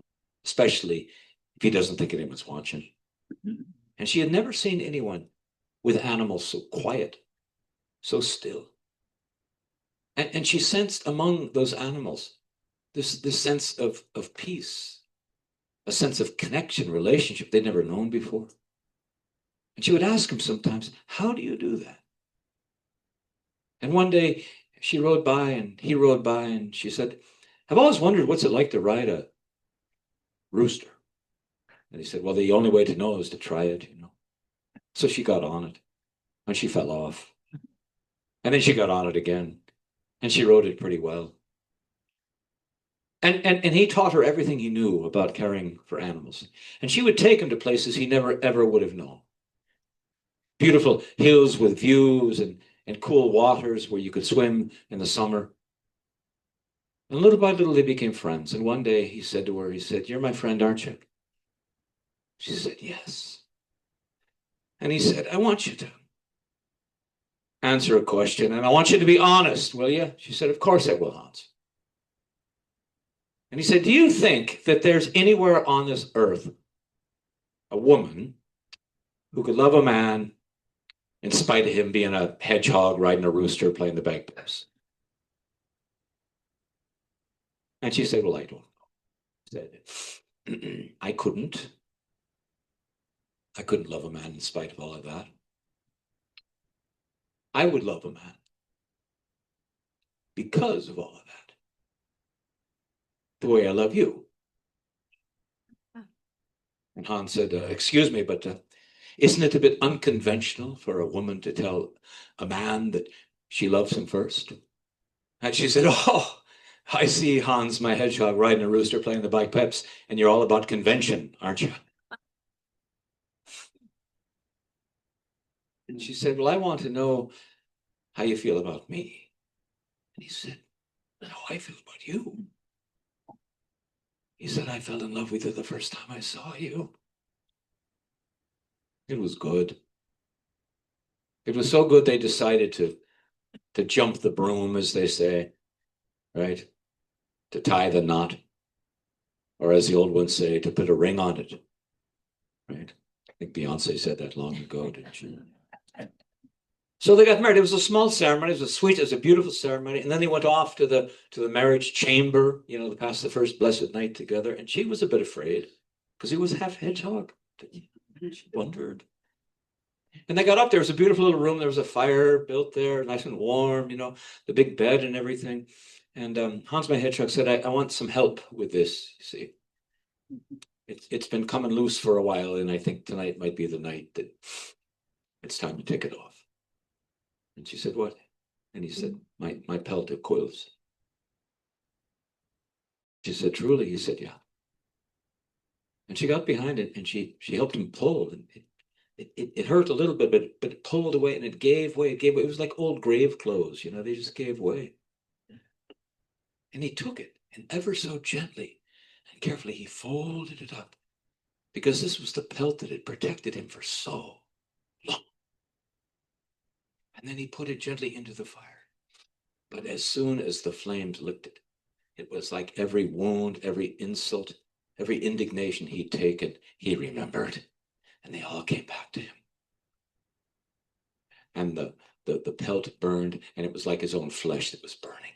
especially if he doesn't think anyone's watching. And she had never seen anyone with animals so quiet, so still. And she sensed among those animals this sense of peace, a sense of connection, relationship they'd never known before. And she would ask him sometimes, how do you do that? And one day she rode by and he rode by and she said, I've always wondered what's it like to ride a rooster. And he said, well, the only way to know is to try it, you know. So she got on it and she fell off. And then she got on it again and she rode it pretty well. And he taught her everything he knew about caring for animals. And she would take him to places he never, ever would have known. Beautiful hills with views and cool waters where you could swim in the summer. And little by little, they became friends. And one day he said to her, he said, you're my friend, aren't you? She said, yes. And he said, I want you to answer a question, and I want you to be honest, will you? She said, of course I will, Hans. And he said, do you think that there's anywhere on this earth a woman who could love a man in spite of him being a hedgehog, riding a rooster, playing the bagpipes? And she said, well, I don't know. She said, I couldn't love a man in spite of all of that. I would love a man because of all of that. The way I love you. And Hans said, excuse me, but isn't it a bit unconventional for a woman to tell a man that she loves him first? And she said, oh, I see Hans, my hedgehog, riding a rooster, playing the bagpipes, and you're all about convention, aren't you? And she said, well, I want to know how you feel about me. And he said, how I feel about you. He said, I fell in love with you the first time I saw you. It was good. It was so good they decided to jump the broom, as they say, right? To tie the knot. Or as the old ones say, to put a ring on it. Right? I think Beyonce said that long ago, didn't she? So they got married. It was a small ceremony. It was a sweet, it was a beautiful ceremony. And then they went off to the marriage chamber, you know, to pass the first blessed night together. And she was a bit afraid because he was half hedgehog. She wondered. And they got up. There was a beautiful little room. There was a fire built there, nice and warm, you know, the big bed and everything. And Hans my Hedgehog said, I want some help with this, you see. It's been coming loose for a while, and I think tonight might be the night that it's time to take it off. And she said, what? And he said, my pelt, it coils. She said, truly? He said, yeah. And she got behind it and she helped him pull. And it hurt a little bit, but it pulled away and it gave way. It gave way. It was like old grave clothes, you know, they just gave way. And he took it, and ever so gently and carefully, he folded it up because this was the pelt that had protected him for so long. And then he put it gently into the fire. But as soon as the flames licked it, it was like every wound, every insult, every indignation he'd taken, he remembered. And they all came back to him. And the pelt burned, and it was like his own flesh that was burning.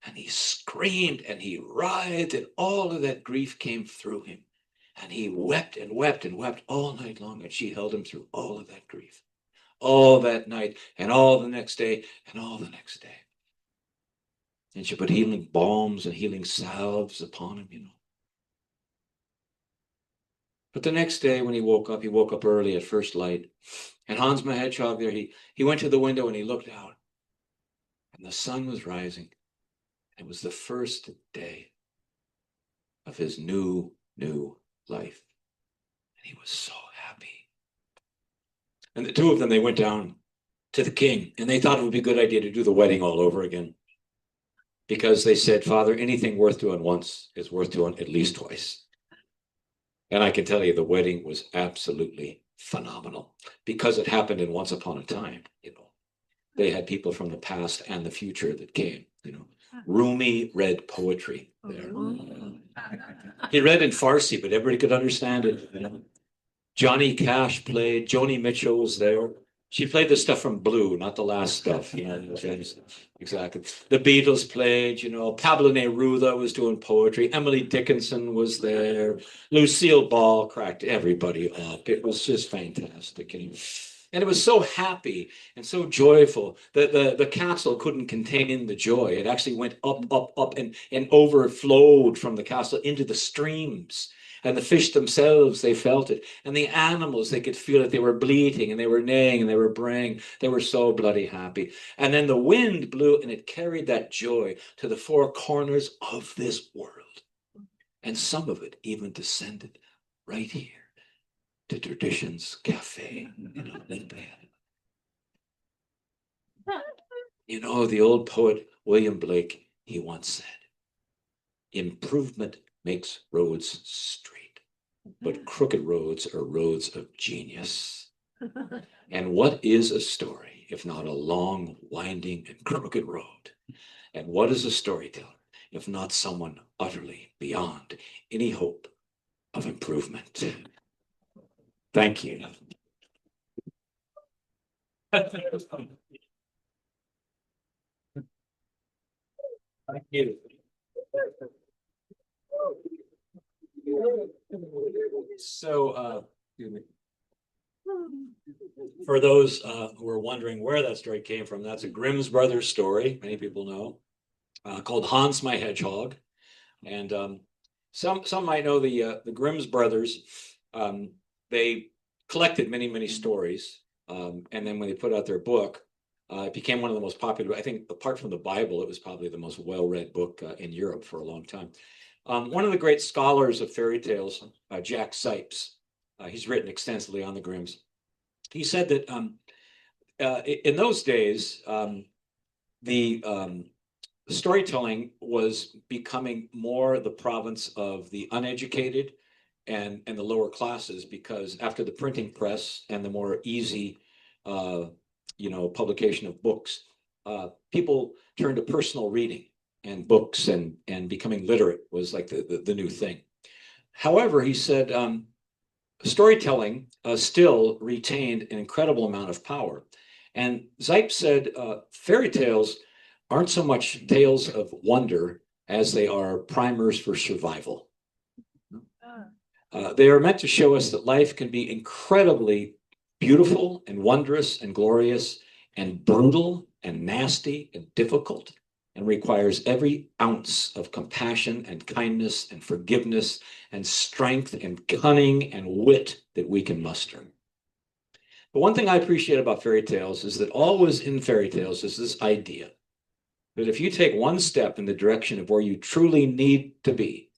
And he screamed and he writhed, and all of that grief came through him. And he wept and wept and wept all night long, and she held him through all of that grief. All that night, and all the next day, and all the next day. And she put healing balms and healing salves upon him, you know. But the next day when he woke up early at first light. And Hans my Hedgehog there, he went to the window and he looked out. And the sun was rising. It was the first day of his new life. And he was so happy. And the two of them, they went down to the king, and they thought it would be a good idea to do the wedding all over again. Because they said, Father, anything worth doing once is worth doing at least twice. And I can tell you the wedding was absolutely phenomenal because it happened in once upon a time, you know. They had people from the past and the future that came, you know. Rumi read poetry there. He read in Farsi, but everybody could understand it. You know? Johnny Cash played, Joni Mitchell was there. She played the stuff from Blue, not the last stuff. You know, exactly. The Beatles played, you know, Pablo Neruda was doing poetry. Emily Dickinson was there. Lucille Ball cracked everybody up. It was just fantastic. And it was so happy and so joyful that the castle couldn't contain the joy. It actually went up, and overflowed from the castle into the streams. And the fish themselves, they felt it. And the animals, they could feel it. They were bleating and they were neighing and they were braying. They were so bloody happy. And then the wind blew and it carried that joy to the four corners of this world. And some of it even descended right here to Traditions Cafe in Olympia. You know, the old poet William Blake, he once said, improvement makes roads straight, but crooked roads are roads of genius. And what is a story if not a long, winding, and crooked road? And what is a storyteller if not someone utterly beyond any hope of improvement? Thank you. Thank you. So, excuse me. For those who are wondering where that story came from, that's a Grimm's Brothers story, many people know, called Hans my Hedgehog. And some might know the Grimm's Brothers. They collected many stories, and then when they put out their book, it became one of the most popular. I think apart from the Bible, it was probably the most well-read book in Europe for a long time. One of the great scholars of fairy tales, Jack Sipes, he's written extensively on the Grimms. He said that in those days, the storytelling was becoming more the province of the uneducated and the lower classes, because after the printing press and the more easy, publication of books, people turned to personal reading and books, and becoming literate was like the new thing. However, he said storytelling still retained an incredible amount of power. And Zipes said fairy tales aren't so much tales of wonder as they are primers for survival. They are meant to show us that life can be incredibly beautiful and wondrous and glorious and brutal and nasty and difficult, and requires every ounce of compassion and kindness and forgiveness and strength and cunning and wit that we can muster. But one thing I appreciate about fairy tales is that always in fairy tales is this idea that if you take one step in the direction of where you truly need to be,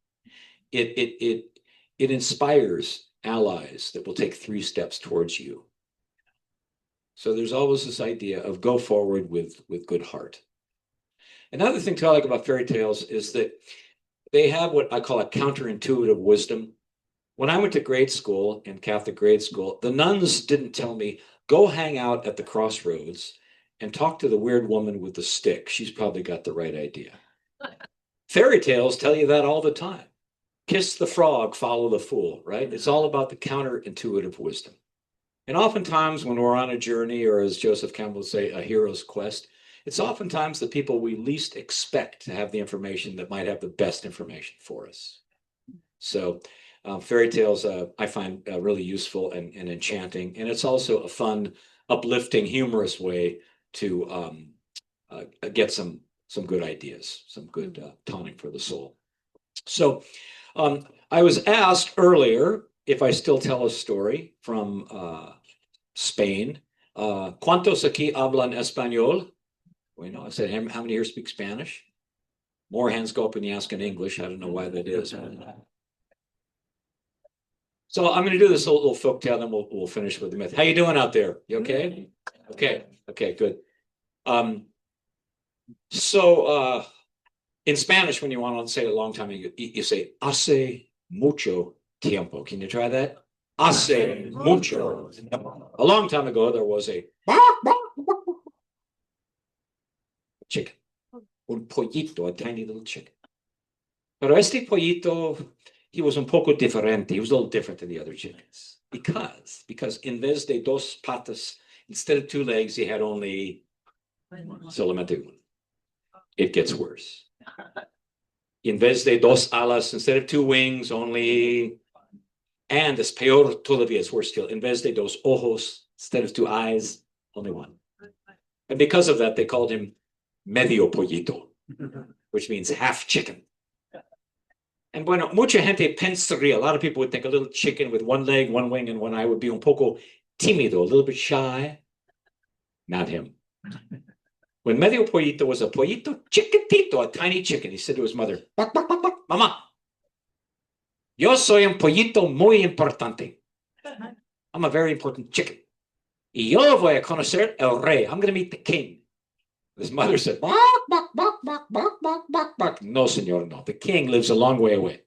it inspires allies that will take 3 steps towards you. So there's always this idea of go forward with good heart. Another thing I like about fairy tales is that they have what I call a counterintuitive wisdom. When I went to grade school, in Catholic grade school, the nuns didn't tell me, go hang out at the crossroads and talk to the weird woman with the stick. She's probably got the right idea. Fairy tales tell you that all the time. Kiss the frog, follow the fool, right? It's all about the counterintuitive wisdom. And oftentimes when we're on a journey, or as Joseph Campbell would say, a hero's quest, it's oftentimes the people we least expect to have the information that might have the best information for us. So fairy tales I find really useful and enchanting. And it's also a fun, uplifting, humorous way to get some good ideas, some good tonic for the soul. So I was asked earlier if I still tell a story from Spain. ¿Cuántos aquí hablan español? Bueno, I said, how many here speak Spanish? More hands go up when you ask in English. I don't know why that is. So I'm going to do this little folk tale, then we'll finish with the myth. How you doing out there? You okay? Okay, good. So in Spanish, when you want to say a long time, you say hace mucho tiempo. Can you try that? Hace mucho. A long time ago, there was a chicken, un pollito, a tiny little chicken. Pero este pollito, he was un poco diferente. He was a little different than the other chickens because in vez de dos patas, instead of two legs, he had only solamente uno. It gets worse. In vez de dos alas, instead of two wings, only. And es peor todavía, it's worse still. In vez de dos ojos, instead of two eyes, only one. And because of that, they called him medio pollito, which means half chicken. And bueno, mucha gente pensaría, a lot of people would think a little chicken with one leg, one wing, and one eye would be un poco tímido, a little bit shy. Not him. When medio pollito was a pollito chiquitito, a tiny chicken, he said to his mother, "Bak, bak, bak, bak, Mama, yo soy un pollito muy importante. I'm a very important chicken. Y yo voy a conocer el rey. I'm going to meet the king." His mother said, "Bak, bak, bak, bak, bak, bak, bak, bak." No, señor, no. The king lives a long way away.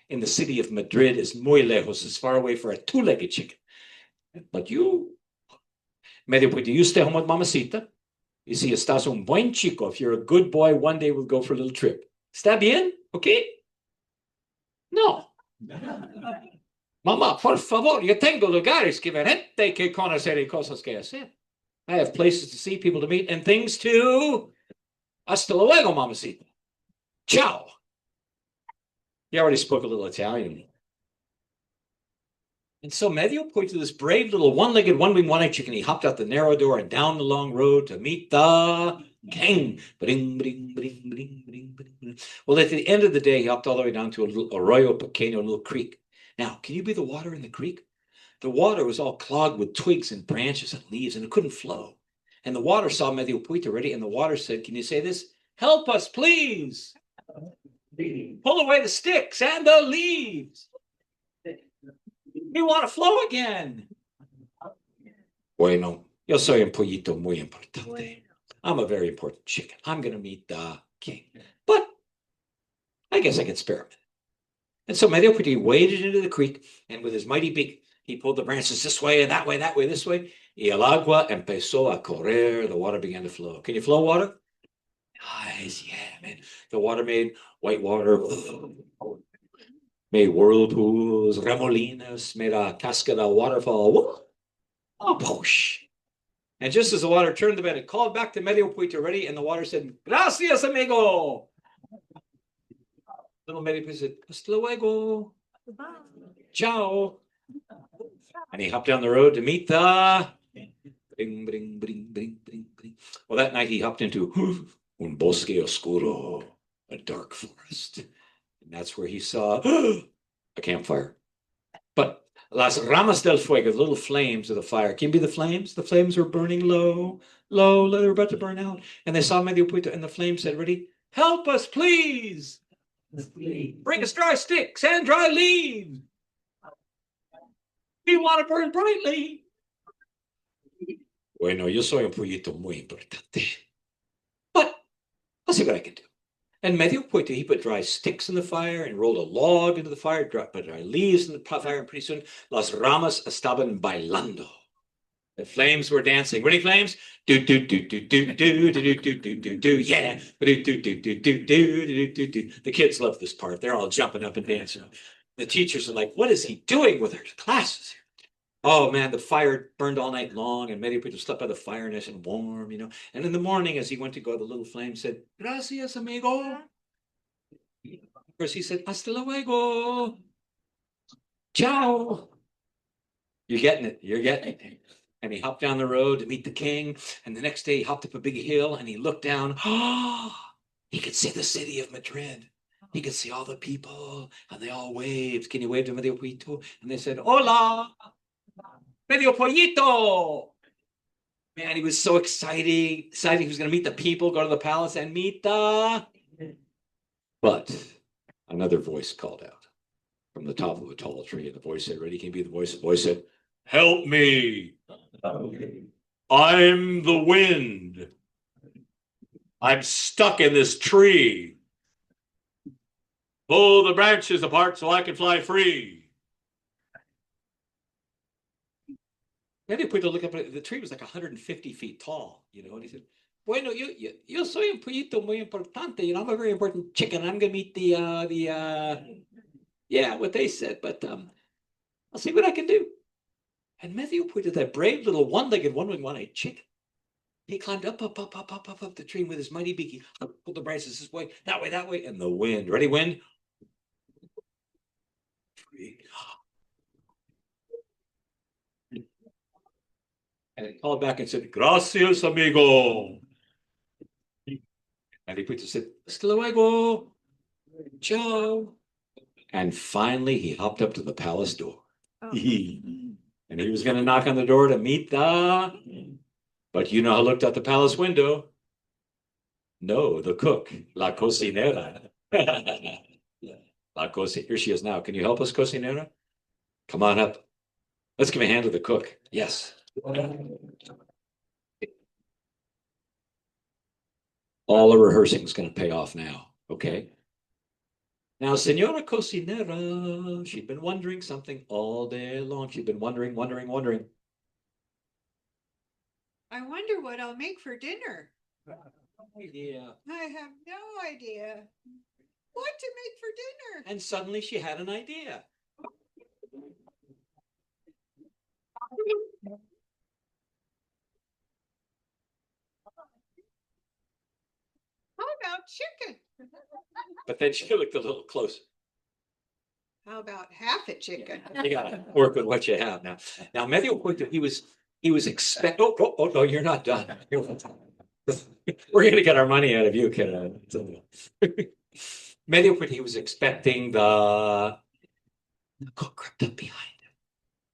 In the city of Madrid is muy lejos, as far away for a two-legged chicken. But you, medio pollito, you stay home with mamacita. You see, estás un buen chico. If you're a good boy, one day we'll go for a little trip. ¿Está bien? Okay? No. Mamá, por favor, yo tengo lugares que ver, gente que conocer y cosas que hacer. I have places to see, people to meet, and things to. Hasta luego, mamacita. Ciao. He already spoke a little Italian. And so Medio pointed to this brave little one-legged, one-winged, one-eyed chicken. He hopped out the narrow door and down the long road to meet the king. Bring, bring, bring, bring, bring, bring. Well, at the end of the day, he hopped all the way down to a little arroyo pequeño, a little creek. Now, can you be the water in the creek? The water was all clogged with twigs and branches and leaves, and it couldn't flow. And the water saw Medio Puito already, and the water said, "Can you say this? Help us, please. Pull away the sticks and the leaves. We want to flow again." Bueno, yo soy un pollito muy importante. I'm a very important chicken. I'm going to meet the king. But I guess I can spare him. And so Medio Puito waded into the creek, and with his mighty beak, he pulled the branches this way and that way, this way. Y el agua empezó a correr. The water began to flow. Can you flow water? Nice, yeah, man. The water made white water, made whirlpools, remolinos, made a cascada waterfall. Oh, poosh. And just as the water turned the bed, it called back to Medio Puito ready, and the water said, "Gracias, amigo." Little Medio Puito said, "Hasta luego. Ciao." And he hopped down the road to meet the. Bring, bring, bring, bring, bring, bring. Well, that night he hopped into un bosque oscuro, a dark forest. And that's where he saw a campfire. But las ramas del fuego, the little flames of the fire. Can you be the flames? The flames were burning low, low, they were about to burn out. And they saw Medio Puito, and the flames said, "Ready? Help us, please. Bring us dry sticks and dry leaves. We want to burn brightly." Bueno, yo soy un pollito muy importante. But I'll see what I can do. And Medio Puito, he put dry sticks in the fire and rolled a log into the fire, put dry leaves in the fire, and pretty soon las ramas estaban bailando. The flames were dancing. Ready, flames? Do do do do do do do do do do do do. Yeah. Do do do do do do do do. The kids love this part. They're all jumping up and dancing. The teachers are like, "What is he doing with her classes?" Oh man, the fire burned all night long, and many people slept by the fire, nice and warm, you know. And in the morning, as he went to go, the little flame said, "Gracias, amigo." Of course, he said, "Hasta luego." Ciao. You're getting it. You're getting it. And he hopped down the road to meet the king. And the next day, he hopped up a big hill and he looked down. Oh, he could see the city of Madrid. He could see all the people, and they all waved. Can you wave to Medio Pollito? And they said, "Hola, Medio Pollito." Man, he was so excited he was going to meet the people, go to the palace and meet the. But another voice called out from the top of a tall tree, and the voice said, "Ready, can you be the voice?" The voice said, "Help me. I'm the wind. I'm stuck in this tree. Pull the branches apart so I can fly free." Then he put to look up at the tree was like 150 feet tall, you know, and he said, "Bueno, yo soy un pollito muy importante. You know, I'm a very important chicken. I'm gonna meet yeah, what they said, but I'll see what I can do." And Matthew pointed that brave little one-legged, one-eyed chicken. He climbed up the tree with his mighty beak. He pulled the branches this way, that way, and the wind. Ready, wind? And it called back and said, "Gracias, amigo." And he said, "Hasta luego. Ciao." And finally, he hopped up to the palace door. Oh. And he was going to knock on the door to meet the. But you know who looked out the palace window? No, the cook, la cocinera. La cocinera. Here she is now. Can you help us, cocinera? Come on up. Let's give a hand to the cook. Yes. All the rehearsing is going to pay off now. Okay. Now, Senora Cocinera, she'd been wondering something all day long. She'd been wondering. I wonder what I'll make for dinner. Idea. I have no idea what to make for dinner. And suddenly she had an idea. How about chicken? But then she looked a little closer. How about half a chicken? You gotta work with what you have now. Now, Medio Pollito, he was expect. Oh, no, you're not done. We're gonna get our money out of you, kid. Medio Pollito, he was expecting the cook crept up behind him,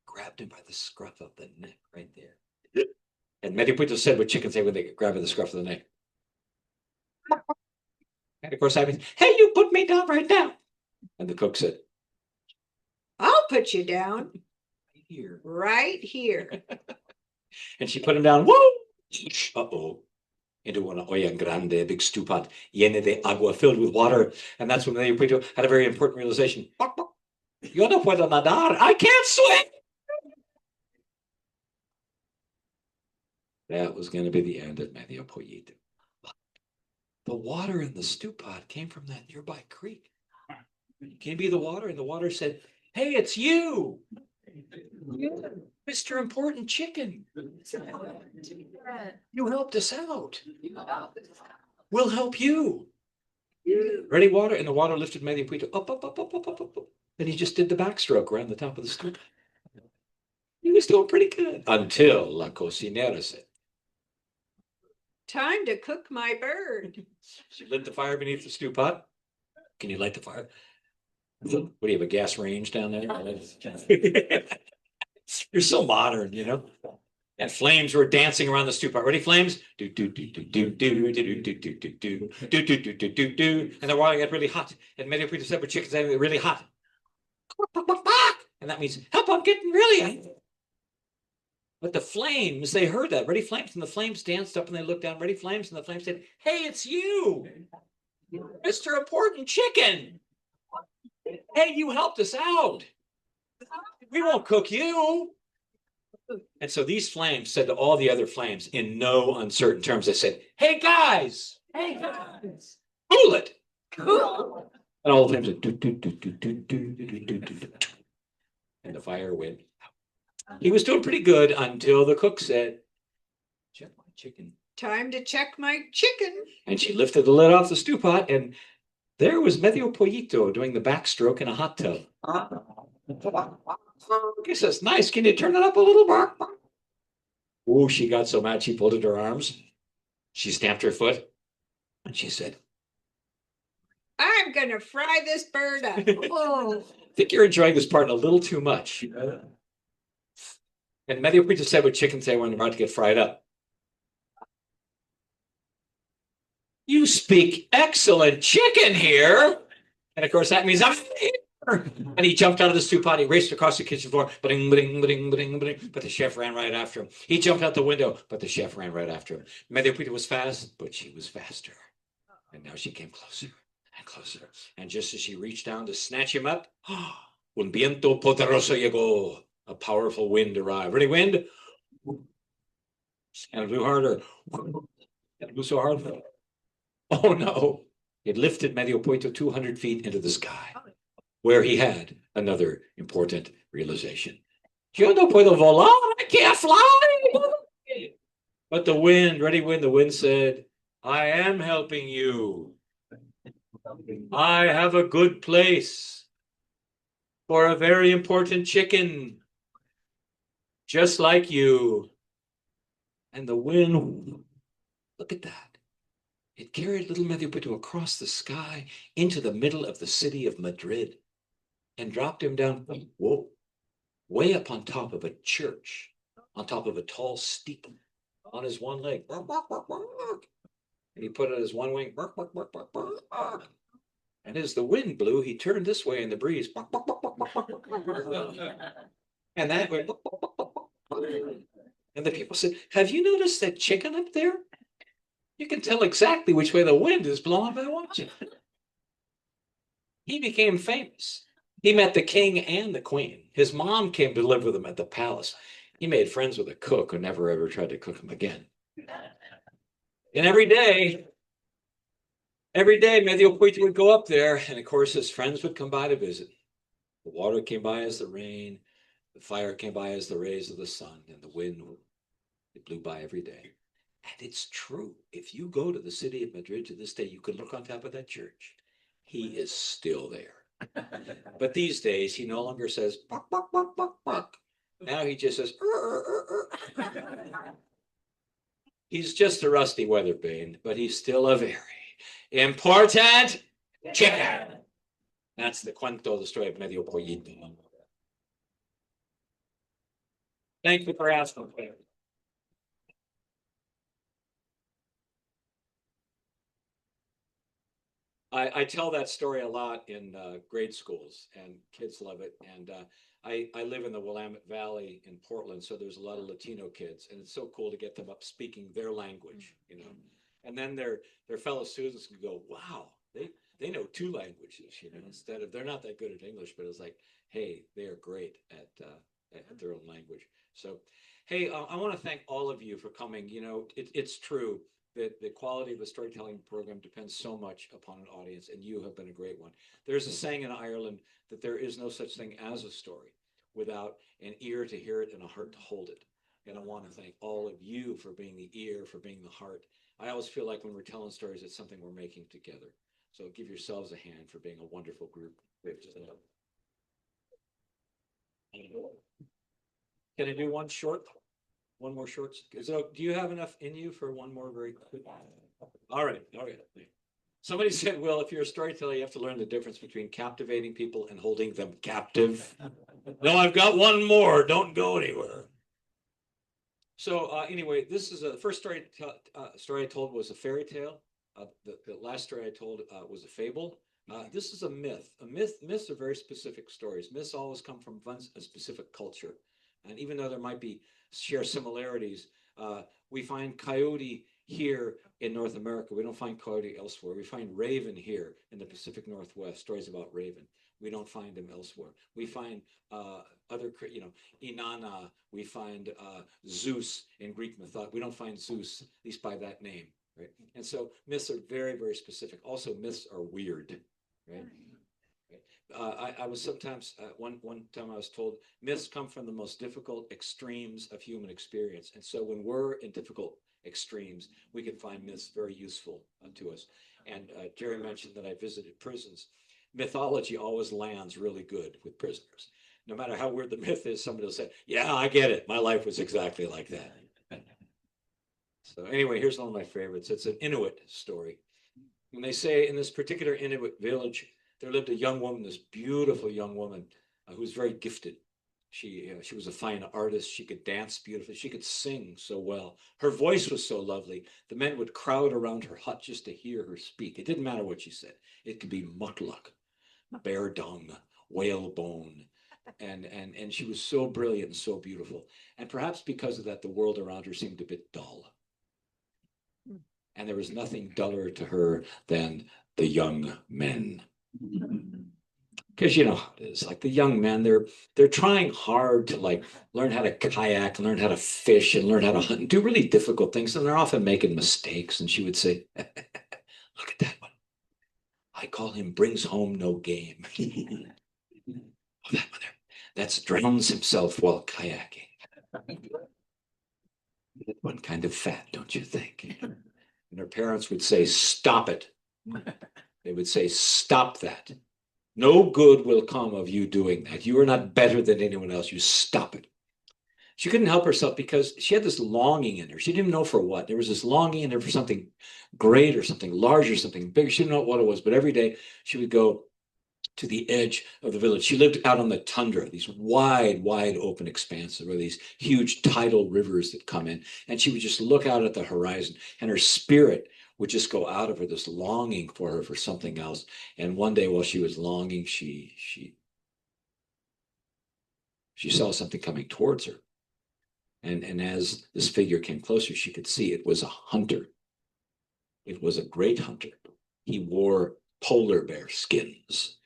grabbed him by the scruff of the neck right there. And Medio Pollito said what chickens say when they get grabbed by the scruff of the neck. And of course, I mean, "Hey, you put me down right now." And the cook said, I'll put you down. "Here." Right here. And she put him down. Whoa! Uh-oh. Into an olla grande, a big stew pot, llena de agua, filled with water. And that's when Medio Pollito had a very important realization. "Yo no puedo nadar. I can't swim." That was going to be the end of Medio Pollito. The water in the stew pot came from that nearby creek. Can you be the water? And the water said, "Hey, it's you, Mr. Important Chicken. You helped us out. We'll help you." Ready, water? And the water lifted Medio Pollito up. And he just did the backstroke around the top of the stew. He was doing pretty good. Until La Cocinera said, Time to cook my bird. She lit the fire beneath the stew pot. Can you light the fire? What do you have, a gas range down there? You're so modern, you know. And flames were dancing around the stew pot. Ready, flames? Do do do do do do do do do do do do do do do do do do. And the water got really hot. And Medio Pollito said, "Chickens are really hot." And that means, "Help! I'm getting really hot." But the flames, they heard that. Ready, flames? And the flames danced up and they looked down. Ready, flames? And the flames said, "Hey, it's you, Mr. Important Chicken. Hey, you helped us out. We won't cook you. And so these flames said to all the other flames in no uncertain terms, they said, hey guys, cool it. And all the flames said, and the fire went out. He was doing pretty good until the cook said, check my chicken. Time to check my chicken. And she lifted the lid off the stew pot, and there was Medio Pollito doing the backstroke in a hot tub. He says, nice, can you turn it up a little more? Oh, she got so mad she folded her arms. She stamped her foot, and she said, I'm gonna fry this bird up. Oh. I think you're enjoying this part a little too much. And Medio Pollito said what chickens say when they're about to get fried up. You speak excellent chicken here. And of course, that means I'm here. And he jumped out of the stew pot. He raced across the kitchen floor. Bling, bling, bling, bling, bling. But the chef ran right after him. He jumped out the window, but the chef ran right after him. Medio Pollito was fast, but she was faster. And now she came closer and closer. And just as she reached down to snatch him up, un viento poderoso llegó. A powerful wind arrived. Ready, wind? And it blew harder. And it blew so hard. Oh no. It lifted Medio Pollito 200 feet into the sky, where he had another important realization. Yo no puedo volar, I can't fly. But the wind, ready wind, the wind said, I am helping you. I have a good place for a very important chicken, just like you. And the wind, look at that. It carried little Medio Pollito across the sky into the middle of the city of Madrid and dropped him down, whoa, way up on top of a church, on top of a tall steeple, on his one leg. And he put out his one wing. And as the wind blew, he turned this way in the breeze. And that went. And the people said, have you noticed that chicken up there? You can tell exactly which way the wind is blowing by watching. He became famous. He met the king and the queen. His mom came to live with him at the palace. He made friends with a cook who never ever tried to cook him again. And every day, Medio Pollito would go up there, and of course his friends would come by to visit. The water came by as the rain, the fire came by as the rays of the sun, and the wind, it blew by every day. And it's true. If you go to the city of Madrid to this day, you can look on top of that church. He is still there. But these days, he no longer says, buck, buck, buck, buck, buck. Now he just says, He's just a rusty weather vane, but he's still a very important chicken. That's the cuento, the story of Medio Pollito. Thank you for asking. I tell that story a lot in grade schools, and kids love it. And I live in the Willamette Valley in Portland, so there's a lot of Latino kids, and it's so cool to get them up speaking their language, you know. And then their fellow students can go, wow, they know two languages, you know, instead of, they're not that good at English, but it's like, hey, they are great at their own language. So, hey, I want to thank all of you for coming. You know, it's true that the quality of the storytelling program depends so much upon an audience, and you have been a great one. There's a saying in Ireland that there is no such thing as a story without an ear to hear it and a heart to hold it. And I want to thank all of you for being the ear, for being the heart. I always feel like when we're telling stories, it's something we're making together. So give yourselves a hand for being a wonderful group. Can I do one short? One more short. So do you have enough in you for one more very quick? All right. Somebody said, well, if you're a storyteller, you have to learn the difference between captivating people and holding them captive. No, I've got one more. Don't go anywhere. So anyway, this is the first story I told was a fairy tale. The last story I told was a fable. This is a myth. Myths are very specific stories. Myths always come from a specific culture. And even though there might be share similarities, we find coyote here in North America. We don't find coyote elsewhere. We find raven here in the Pacific Northwest, stories about raven. We don't find them elsewhere. We find other, Inanna. We find Zeus in Greek mythology. We don't find Zeus, at least by that name, right? And so myths are very, very specific. Also, myths are weird, right? I was sometimes one time I was told myths come from the most difficult extremes of human experience, and so when we're in difficult extremes, we can find myths very useful to us. And Jerry mentioned that I visited prisons. Mythology always lands really good with prisoners. No matter how weird the myth is, somebody will say, "Yeah, I get it. My life was exactly like that." So anyway, here's one of my favorites. It's an Inuit story. And they say in this particular Inuit village, there lived a young woman, this beautiful young woman who was very gifted. She was a fine artist. She could dance beautifully. She could sing so well. Her voice was so lovely. The men would crowd around her hut just to hear her speak. It didn't matter what she said. It could be mukluk, bear dung, whalebone. And she was so brilliant and so beautiful. And perhaps because of that, the world around her seemed a bit dull. And there was nothing duller to her than the young men. Because you know how it is, like the young men, they're trying hard to like learn how to kayak, learn how to fish, and learn how to hunt, and do really difficult things, and they're often making mistakes. And she would say, "Look at that one. I call him brings home no game." Oh, that one there, that's drowns himself while kayaking. That one kind of fat, don't you think? And her parents would say, "Stop it." They would say, "Stop that. No good will come of you doing that. You are not better than anyone else. You stop it." She couldn't help herself because she had this longing in her. She didn't know for what. There was this longing in her for something great or something larger, something bigger. She didn't know what it was, but every day she would go to the edge of the village. She lived out on the tundra, these wide, wide open expanses where these huge tidal rivers that come in. And she would just look out at the horizon, and her spirit would just go out of her, this longing for her for something else. And one day while she was longing, she saw something coming towards her. And as this figure came closer, she could see it was a hunter. It was a great hunter. He wore polar bear skins.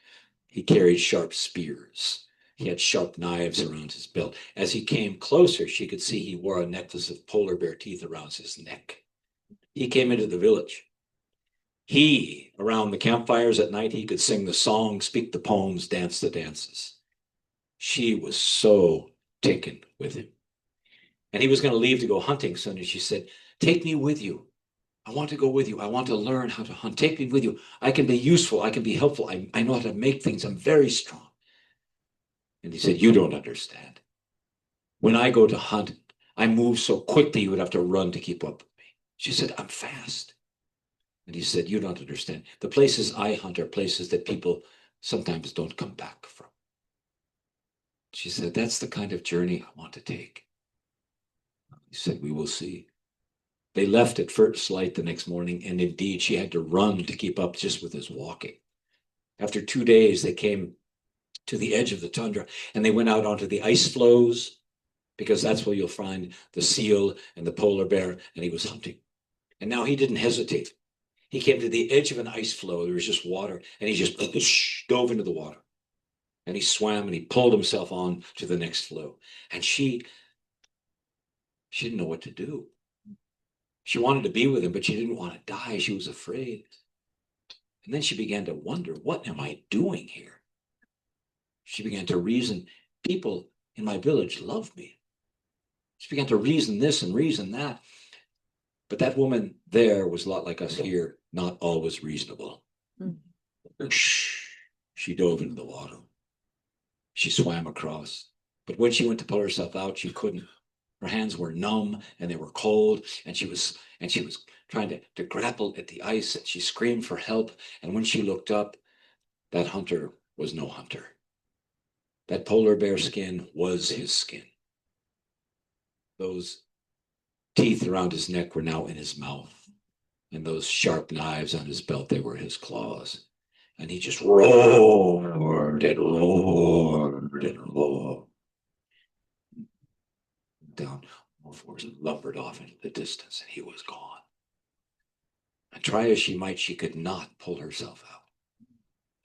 He carried sharp spears. He had sharp knives around his belt. As he came closer, she could see he wore a necklace of polar bear teeth around his neck. He came into the village. Around the campfires at night, he could sing the songs, speak the poems, dance the dances. She was so taken with him. And he was going to leave to go hunting soon. And she said, "Take me with you. I want to go with you. I want to learn how to hunt. Take me with you. I can be useful. I can be helpful. I know how to make things. I'm very strong." And he said, "You don't understand. When I go to hunt, I move so quickly you would have to run to keep up with me." She said, "I'm fast." And he said, "You don't understand. The places I hunt are places that people sometimes don't come back from." She said, "That's the kind of journey I want to take." He said, "We will see." They left at first light the next morning, and indeed she had to run to keep up just with his walking. After 2 days, they came to the edge of the tundra, and they went out onto the ice floes, because that's where you'll find the seal and the polar bear, and he was hunting. And now he didn't hesitate. He came to the edge of an ice floe. There was just water, and he just dove into the water. And he swam, and he pulled himself on to the next floe. And she didn't know what to do. She wanted to be with him, but she didn't want to die. She was afraid. And then she began to wonder, what am I doing here? She began to reason, people in my village love me. She began to reason this and reason that. But that woman there was a lot like us here, not always reasonable. She dove into the water. She swam across. But when she went to pull herself out, she couldn't. Her hands were numb and they were cold, and she was trying to grapple at the ice, and she screamed for help. And when she looked up, that hunter was no hunter. That polar bear skin was his skin. Those teeth around his neck were now in his mouth, and those sharp knives on his belt, they were his claws. And he just roared and roared and roared. Down all fours and lumbered off into the distance, and he was gone. And try as she might, she could not pull herself out.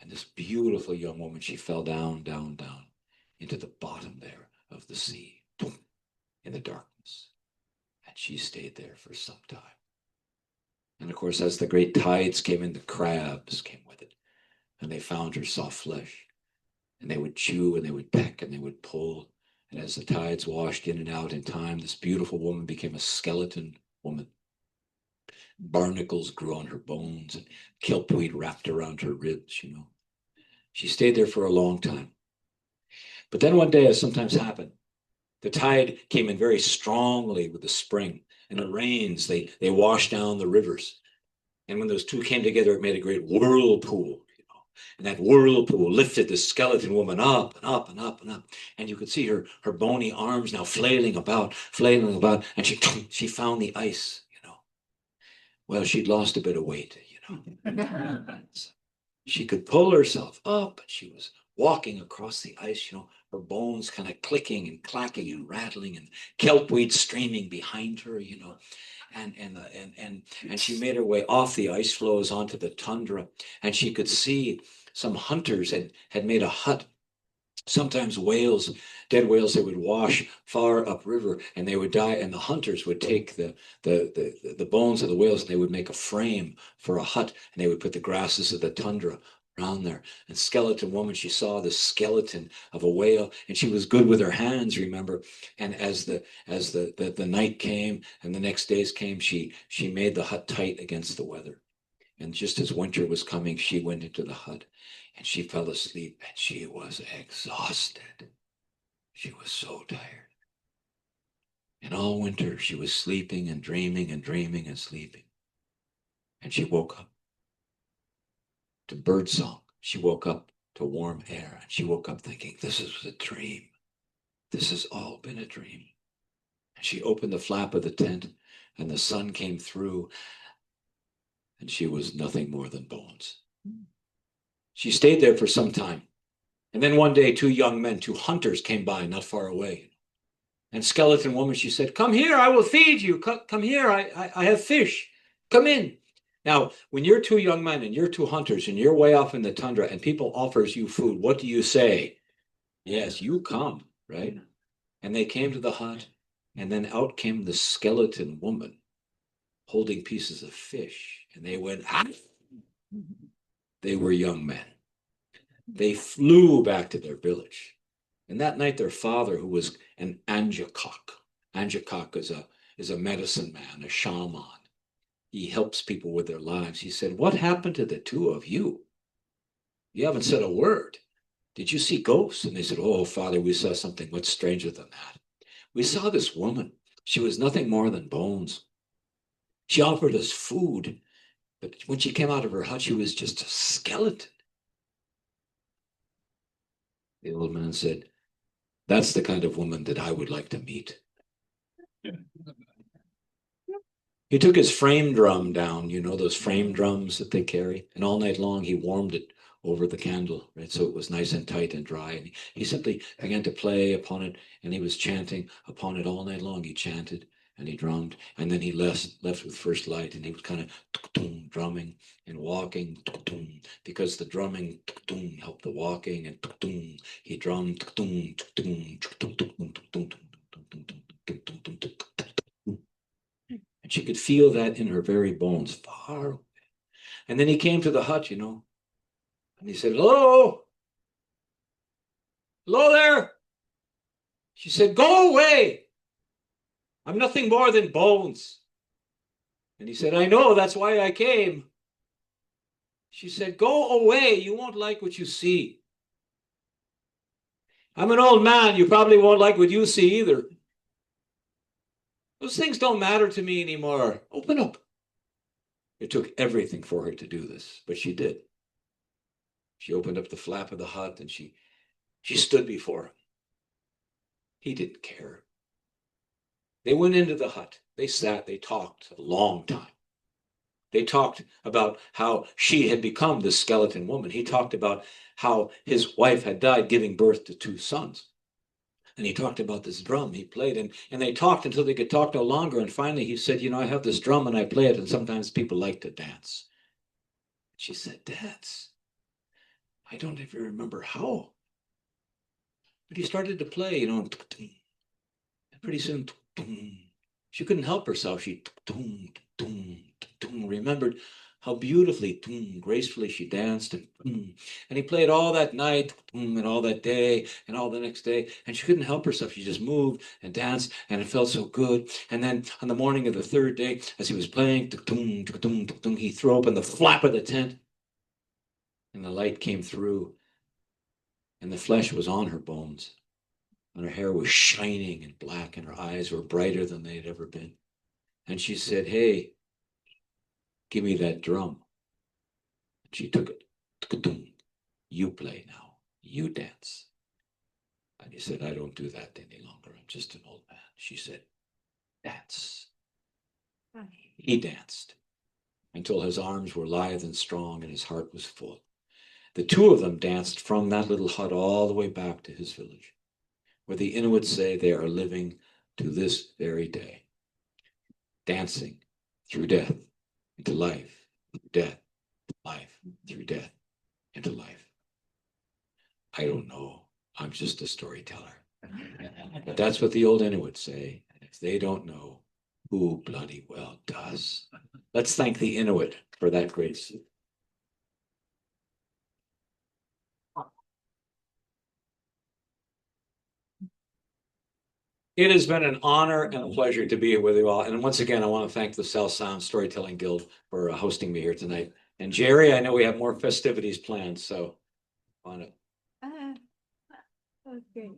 And this beautiful young woman, she fell down, down, down into the bottom there of the sea in the darkness. And she stayed there for some time. And of course, as the great tides came in, the crabs came with it. And they found her soft flesh. And they would chew and they would peck and they would pull. And as the tides washed in and out in time, this beautiful woman became a skeleton woman. Barnacles grew on her bones and kelpweed wrapped around her ribs, you know. She stayed there for a long time. But then one day, as sometimes happened, the tide came in very strongly with the spring, and the rains, they washed down the rivers. And when those two came together, it made a great whirlpool, you know. And that whirlpool lifted the skeleton woman up and up and up and up. And you could see her bony arms now flailing about, and she found the ice, you know. Well, she'd lost a bit of weight, you know. She could pull herself up, and she was walking across the ice, you know, her bones kind of clicking and clacking and rattling, and kelpweed streaming behind her, you know. And she made her way off the ice floes onto the tundra, and she could see some hunters had made a hut. Sometimes whales, dead whales, they would wash far upriver and they would die, and the hunters would take the bones of the whales and they would make a frame for a hut, and they would put the grasses of the tundra around there. And skeleton woman, she saw the skeleton of a whale, and she was good with her hands, remember. And as the night came and the next days came, she made the hut tight against the weather. And just as winter was coming, she went into the hut and she fell asleep, and she was exhausted. She was so tired. And all winter she was sleeping and dreaming and dreaming and sleeping. And she woke up to birdsong. She woke up to warm air, and she woke up thinking, this is a dream. This has all been a dream. And she opened the flap of the tent, and the sun came through, and she was nothing more than bones. She stayed there for some time. And then one day, two young men, two hunters, came by not far away. And skeleton woman, she said, come here, I will feed you. Come here, I have fish. Come in. Now, when you're two young men and you're two hunters and you're way off in the tundra and people offers you food, what do you say? Yes, you come, right? And they came to the hut, and then out came the skeleton woman holding pieces of fish. And they went, ah! They were young men. They flew back to their village. And that night, their father, who was an Anjakak is a medicine man, a shaman. He helps people with their lives. He said, what happened to the two of you? You haven't said a word. Did you see ghosts? And they said, oh, Father, we saw something much stranger than that. We saw this woman. She was nothing more than bones. She offered us food, but when she came out of her hut, she was just a skeleton. The old man said, that's the kind of woman that I would like to meet. He took his frame drum down, you know, those frame drums that they carry, and all night long he warmed it over the candle, right? So it was nice and tight and dry. And he simply began to play upon it, and he was chanting upon it all night long. He chanted and he drummed, and then he left with first light, and he was kind of drumming and walking, because the drumming helped the walking, and he drummed, and she could feel that in her very bones, far away. And then he came to the hut, you know, and he said, hello? Hello there? She said, go away. I'm nothing more than bones. And he said, I know, that's why I came. She said, go away. You won't like what you see. I'm an old man. You probably won't like what you see either. Those things don't matter to me anymore. Open up. It took everything for her to do this, but she did. She opened up the flap of the hut, and she stood before him. He didn't care. They went into the hut. They sat, they talked a long time. They talked about how she had become this skeleton woman. He talked about how his wife had died giving birth to two sons. And he talked about this drum he played, and they talked until they could talk no longer. And finally he said, you know, I have this drum and I play it, and sometimes people like to dance. She said, dance? I don't even remember how. But he started to play, you know, and pretty soon she couldn't help herself. She remembered how beautifully, gracefully she danced, and he played all that night, and all that day, and all the next day, and she couldn't help herself. She just moved and danced, and it felt so good. And then on the morning of the third day, as he was playing, he threw open the flap of the tent, and the light came through, and the flesh was on her bones, and her hair was shining and black, and her eyes were brighter than they had ever been. And she said, "Hey, give me that drum." And she took it. You play now. You dance. And he said, "I don't do that any longer. I'm just an old man." She said, "Dance." He danced until his arms were lithe and strong and his heart was full. The two of them danced from that little hut all the way back to his village, where the Inuits say they are living to this very day, dancing through death into life, death, life, through death into life. I don't know. I'm just a storyteller. But that's what the old Inuits say. If they don't know, who bloody well does? Let's thank the Inuit for that great soup. It has been an honor and a pleasure to be here with you all. And once again, I want to thank the South Sound Storytelling Guild for hosting me here tonight. And Jerry, I know we have more festivities planned, so on it. Okay.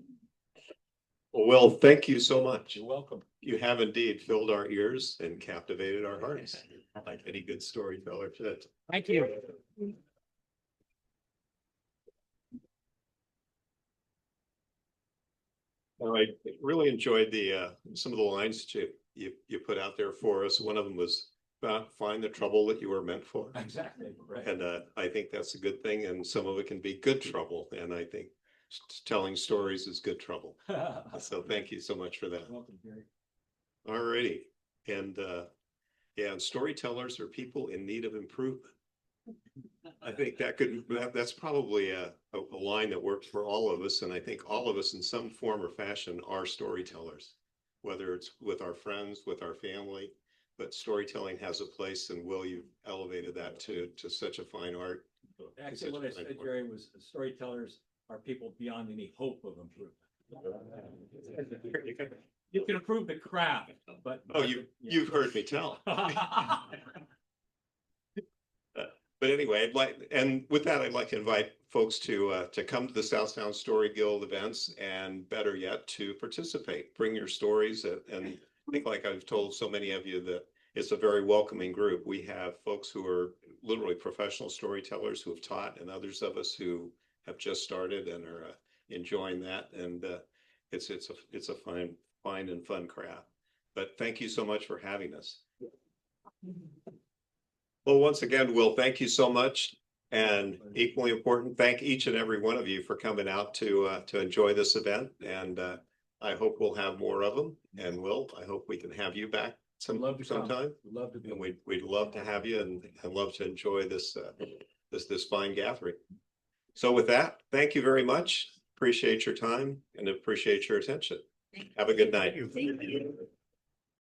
Well, Will, thank you so much. You're welcome. You have indeed filled our ears and captivated our hearts, like any good storyteller should. Thank you. Well, I really enjoyed the some of the lines that you put out there for us. One of them was find the trouble that you were meant for. Exactly. Right. And I think that's a good thing, and some of it can be good trouble. And I think telling stories is good trouble. So thank you so much for that. Welcome, Jerry. All righty. And yeah, and storytellers are people in need of improvement. I think that's probably a line that works for all of us. And I think all of us in some form or fashion are storytellers, whether it's with our friends, with our family, but storytelling has a place, and Will, you've elevated that to such a fine art. Actually, what I said, Jerry, was storytellers are people beyond any hope of improvement. You can improve the craft, but Oh, you've heard me tell. But anyway, and with that, I'd like to invite folks to come to the South Sound Story Guild events, and better yet, to participate. Bring your stories, and I think, like I've told so many of you, that it's a very welcoming group. We have folks who are literally professional storytellers who have taught, and others of us who have just started and are enjoying that. And it's a fine and fun craft. But thank you so much for having us. Well, once again, Will, thank you so much. And equally important, thank each and every one of you for coming out to enjoy this event. And I hope we'll have more of them. And Will, I hope we can have you back sometime. We'd love to be. And we'd love to have you, and love to enjoy this this fine gathering. So with that, thank you very much. Appreciate your time and appreciate your attention. Have a good night. Thank you.